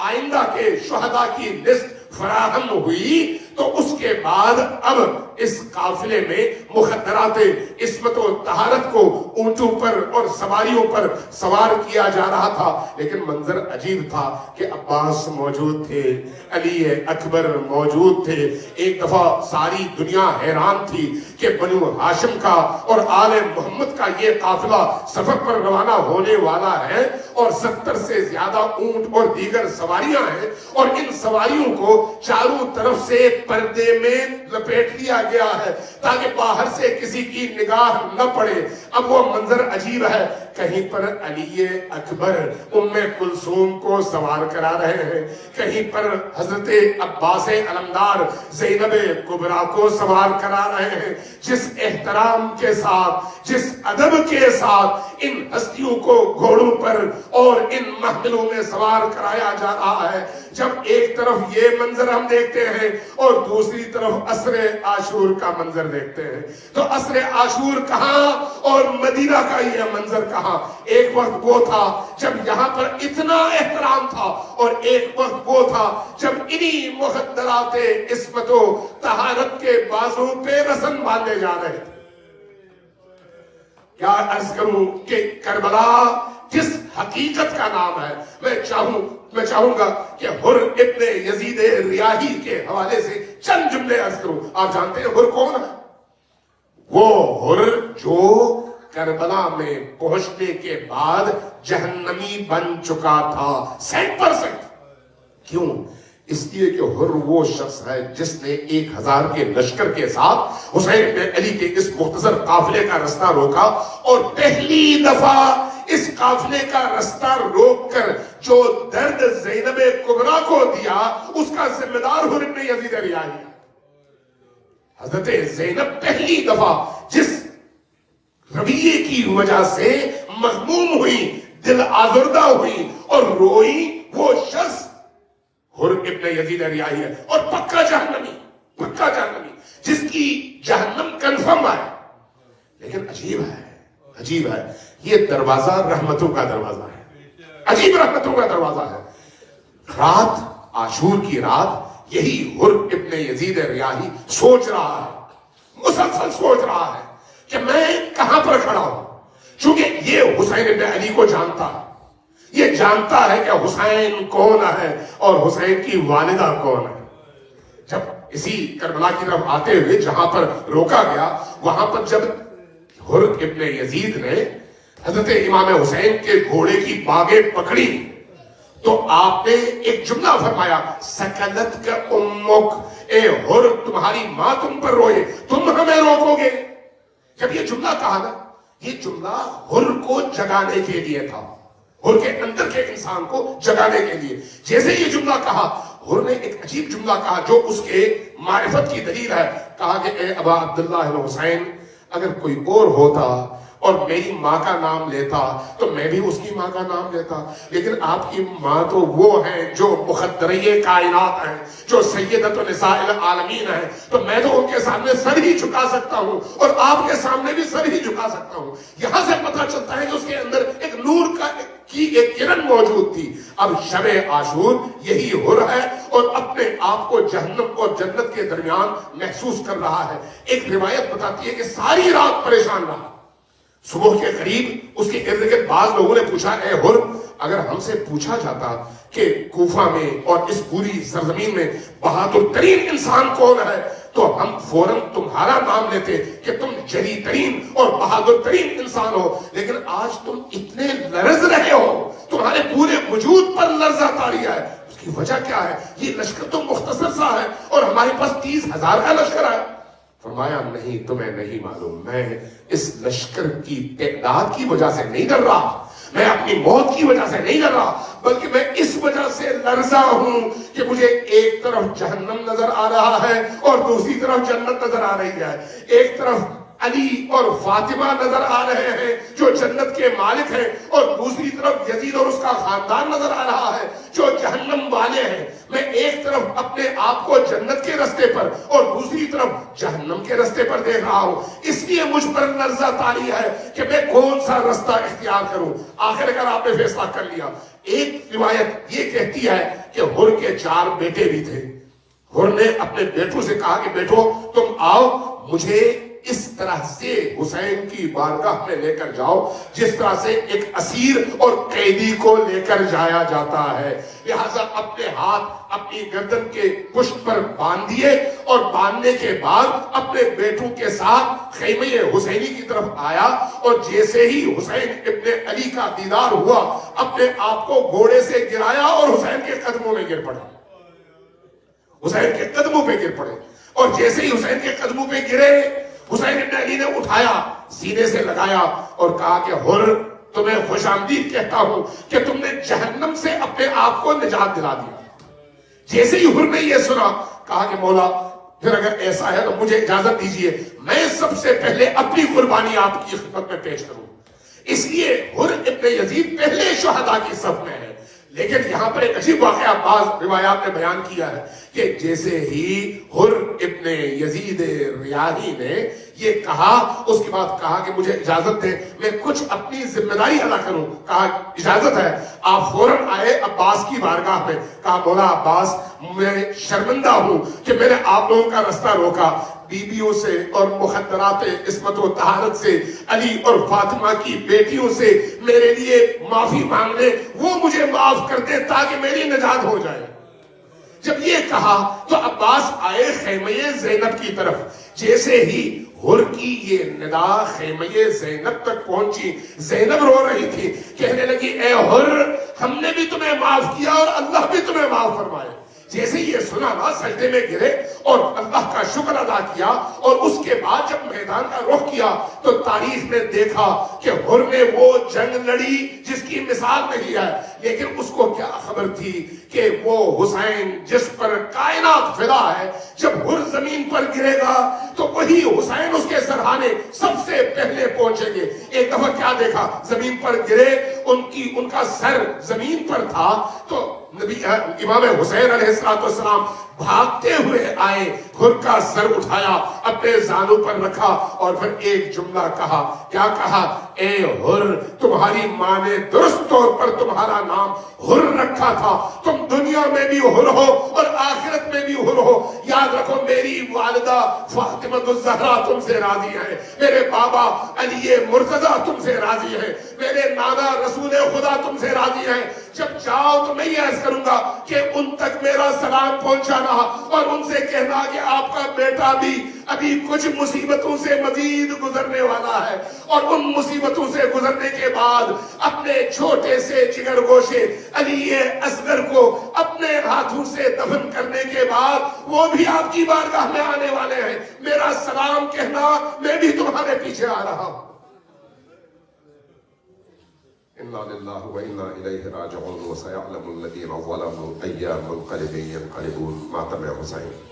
آئندہ کے شہداء کی لسٹ فراہم ہوئی تو اس کے بعد اب اس قافلے میں مخدرات عصمت و طہارت کو اونٹوں پر اور سواریوں پر سوار کیا جا رہا تھا، لیکن منظر عجیب تھا کہ عباس موجود تھے، علی اکبر موجود تھے. ایک دفعہ ساری دنیا حیران تھی کہ بنو ہاشم کا اور آل محمد کا یہ قافلہ سفر پر روانہ ہونے والا ہے اور 70 سے زیادہ اونٹ اور دیگر سواریاں ہیں، اور ان سواریوں کو چاروں طرف سے پردے میں لپیٹ لیا گیا ہے تاکہ باہر سے کسی کی نگاہ نہ پڑے. اب وہ منظر عجیب ہے، کہیں پر علی اکبر ام کلثوم کو سوار کرا رہے ہیں، کہیں پر حضرت عباس علمدار زینب کبریٰ کو سوار کرا رہے ہیں. جس احترام کے ساتھ، جس ادب کے ساتھ ان ہستیوں کو گھوڑوں پر اور ان محملوں میں سوار کرایا جا رہا ہے، جب ایک طرف یہ منظر ہم دیکھتے ہیں اور دوسری طرف عصر عاشور عاشور کا منظر دیکھتے ہیں تو عصر عاشور کہاں اور مدینہ کا یہ منظر کہاں. ایک وقت وہ تھا جب یہاں پر اتنا احترام تھا اور ایک وقت وہ تھا جب انہی مخدرات عصمت و طہارت کے بازو پہ رسن باندھے جا رہے تھے. کیا عرض کروں کہ کربلا جس حقیقت کا نام ہے، میں چاہوں گا کہ حر ابن یزید ریاحی کے حوالے سے چند جملے عرض کروں. آپ جانتے ہیں حر کون ہے؟ وہ حر جو کربلا میں پہنچنے کے بعد جہنمی بن چکا تھا 100%. کیوں؟ اس لیے کہ حر وہ شخص ہے جس نے 1000 کے لشکر کے ساتھ حسین بن علی کے اس مختصر قافلے کا رستہ روکا، اور پہلی دفعہ اس قافلے کا رستہ روک کر جو درد زینب کبریٰ کو دیا اس کا ذمہ دار حر ابن یزید ریاحی ہے. حضرت زینب پہلی دفعہ جس رویے کی وجہ سے مغموم ہوئی، دل آزردہ ہوئی اور روئی، وہ شخص حر ابن یزید ریاحی ہے، اور پکا جہنمی جس کی جہنم کنفرم ہے. لیکن عجیب ہے یہ دروازہ رحمتوں کا دروازہ ہے، عجیب رحمتوں کا دروازہ ہے. رات عاشور کی رات یہی حر ابن یزید ریاحی سوچ رہا ہے، مسلسل سوچ رہا ہے کہ میں کہاں پر کھڑا ہوں. چونکہ یہ حسین ابن علی کو جانتا ہے، یہ جانتا ہے کہ حسین کون ہے اور حسین کی والدہ کون ہے. جب اسی کربلا کی طرف آتے ہوئے جہاں پر روکا گیا، وہاں پر جب حر ابن یزید نے حضرت امام حسین کے گھوڑے کی باگیں پکڑی تو آپ نے ایک جملہ فرمایا، سکلت کا امک، اے حر تمہاری ماں تم پر روئے، تم ہمیں روکو گے. جب یہ جملہ کہا نا، یہ جملہ حر کو جگانے کے لیے تھا، حر کے اندر کے انسان کو جگانے کے لیے. جیسے یہ جملہ کہا، حر نے ایک عجیب جملہ کہا جو اس کے معرفت کی دلیل ہے. کہا کہ اے ابا عبداللہ حسین، اگر کوئی اور ہوتا اور میری ماں کا نام لیتا تو میں بھی اس کی ماں کا نام لیتا، لیکن آپ کی ماں تو وہ ہیں جو مخدرہ کائنات ہیں، جو سیدۃ نساء العالمین ہیں، تو میں تو ان کے سامنے سر ہی جھکا سکتا ہوں اور آپ کے سامنے بھی سر ہی جھکا سکتا ہوں. یہاں سے پتہ چلتا ہے کہ اس کے اندر ایک نور کی ایک کرن موجود تھی. اب شب عاشور یہی حر ہے اور اپنے آپ کو جہنم اور جنت کے درمیان محسوس کر رہا ہے. ایک روایت بتاتی ہے کہ ساری رات پریشان رہا. صبح کے قریب اس کے ارد گرد بعض لوگوں نے پوچھا، اے حر، اگر ہم سے پوچھا جاتا کہ کوفہ میں اور اس پوری سرزمین میں بہادر ترین انسان کون ہے تو ہم فوراً تمہارا نام لیتے کہ تم جری ترین اور بہادر ترین انسان ہو. لیکن آج تم اتنے لرز رہے ہو، تمہارے پورے وجود پر لرزہ طاری ہے. اس کی وجہ کیا ہے؟ یہ لشکر تو مختصر سا ہے اور ہمارے پاس 30,000 کا لشکر ہے. فرمایا نہیں، تمہیں نہیں معلوم، میں اس لشکر کی تعداد کی وجہ سے نہیں ڈر رہا، میں اپنی موت کی وجہ سے نہیں ڈر رہا، بلکہ میں اس وجہ سے لرزا ہوں کہ مجھے ایک طرف جہنم نظر آ رہا ہے اور دوسری طرف جنت نظر آ رہی ہے. ایک طرف علی اور فاطمہ نظر آ رہے ہیں جو جنت کے مالک ہیں، اور دوسری طرف یزید اور اس کا خاندان نظر آ رہا ہے جو جہنم والے ہیں. میں ایک طرف اپنے آپ کو جنت کے رستے پر اور دوسری طرف جہنم کے رستے پر دیکھ رہا ہوں. اس لیے مجھ پر لرزہ طاری ہے کہ میں کون سا رستہ اختیار کروں. آخر کار آپ نے فیصلہ کر لیا. ایک روایت یہ کہتی ہے کہ حر کے 4 بیٹے بھی تھے. حر نے اپنے بیٹوں سے کہا کہ بیٹو تم آؤ، مجھے اس طرح سے حسین کی بارگاہ میں لے کر جاؤ جس طرح سے ایک اسیر اور قیدی کو لے کر جایا جاتا ہے. لہذا اپنے ہاتھ اپنی گردن کے پشت پر باندھ دیے اور باندھنے کے بعد اپنے بیٹوں کے ساتھ خیمہ حسینی کی طرف آیا، اور جیسے ہی حسین ابن علی کا دیدار ہوا اپنے آپ کو گھوڑے سے گرایا اور حسین کے قدموں میں گر پڑے. حسین کے قدموں پہ گر پڑے، اور جیسے ہی حسین کے قدموں پہ گرے حسین ابن علی نے اٹھایا، سینے سے لگایا اور کہا کہ حر تمہیں خوش آمدید کہتا ہوں کہ تم نے جہنم سے اپنے آپ کو نجات دلا دیا. جیسے ہی حر نے یہ سنا کہا کہ مولا پھر اگر ایسا ہے تو مجھے اجازت دیجئے میں سب سے پہلے اپنی قربانی آپ کی خدمت میں پیش کروں. اس لیے حر ابن یزید پہلے شہداء کی صف میں ہے. لیکن یہاں پر ایک عجیب واقعہ بعض روایات نے بیان کیا ہے کہ جیسے ہی حر ابن یزید ریاحی نے یہ کہا، اس کے بعد کہا کہ مجھے اجازت دیں میں کچھ اپنی ذمہ داری ادا کروں، کہا اجازت ہے، آپ فوراً آئے عباس کی بارگاہ میں، کہا مولا عباس میں شرمندہ ہوں کہ میں نے آپ لوگوں کا رستہ روکا، بیویوں سے اور مخدرات عصمت و طہارت سے، علی اور فاطمہ کی بیٹیوں سے میرے لیے معافی مانگنے، وہ مجھے معاف کر دے تاکہ میری نجات ہو جائے۔ جب یہ کہا تو عباس آئے خیمہ زینب کی طرف، جیسے ہی حر کی یہ ندا خیمہ زینب تک پہنچی، زینب رو رہی تھی، کہنے لگی اے حر ہم نے بھی تمہیں معاف کیا اور اللہ بھی تمہیں معاف فرمائے۔ جیسے یہ سنا نا سجدے میں گرے اور اللہ کا شکر ادا کیا، اور اس کے بعد جب میدان کا رخ کیا تو تاریخ نے دیکھا کہ حر نے وہ جنگ لڑی جس کی مثال نہیں ہے، لیکن اس کو کیا خبر تھی کہ وہ حسین جس پر کائنات فدا ہے، جب حر زمین پر گرے گا تو وہی حسین اس کے سرہانے سب سے پہلے پہنچیں گے۔ ایک دفعہ کیا دیکھا، زمین پر گرے، ان کا سر زمین پر تھا تو نبی امام حسین علیہ السلام بھاگتے ہوئے آئے، حر کا سر اٹھایا، اپنے زانوں پر رکھا اور پھر ایک جملہ کہا، کیا کہا، اے حر تمہاری ماں نے درست طور پر تمہارا نام حر رکھا تھا، تم دنیا میں بھی حر ہو اور آخرت میں بھی حر ہو، یاد رکھو میری والدہ فاطمہ الزہرا تم سے راضی ہے، میرے بابا علی مرتضی تم سے راضی ہے، میرے نانا رسول خدا تم سے راضی ہے، جب جاؤ تو میں یہ عرض کروں گا کہ ان تک میرا سلام پہنچانا اور ان سے کہنا کہ آپ کا بیٹا بھی ابھی کچھ مصیبتوں سے مزید گزرنے والا ہے، اور ان مصیبتوں سے گزرنے کے بعد اپنے چھوٹے سے جگر گوشے علی اصغر کو اپنے ہاتھوں سے دفن کرنے کے بعد وہ بھی آپ کی بارگاہ میں آنے والے ہیں، میرا سلام کہنا، میں بھی تمہارے پیچھے آ رہا ہوں۔ اِنَّا لِلَّهِ وَإِنَّا إِلَيْهِ رَاجِعُونَ وَسَيَعْلَمُ الَّذِينَ ظَلَمُوا أَيَّ مُنقَلِبٍ يَنقَلِبُونَ۔ ماتم حسین۔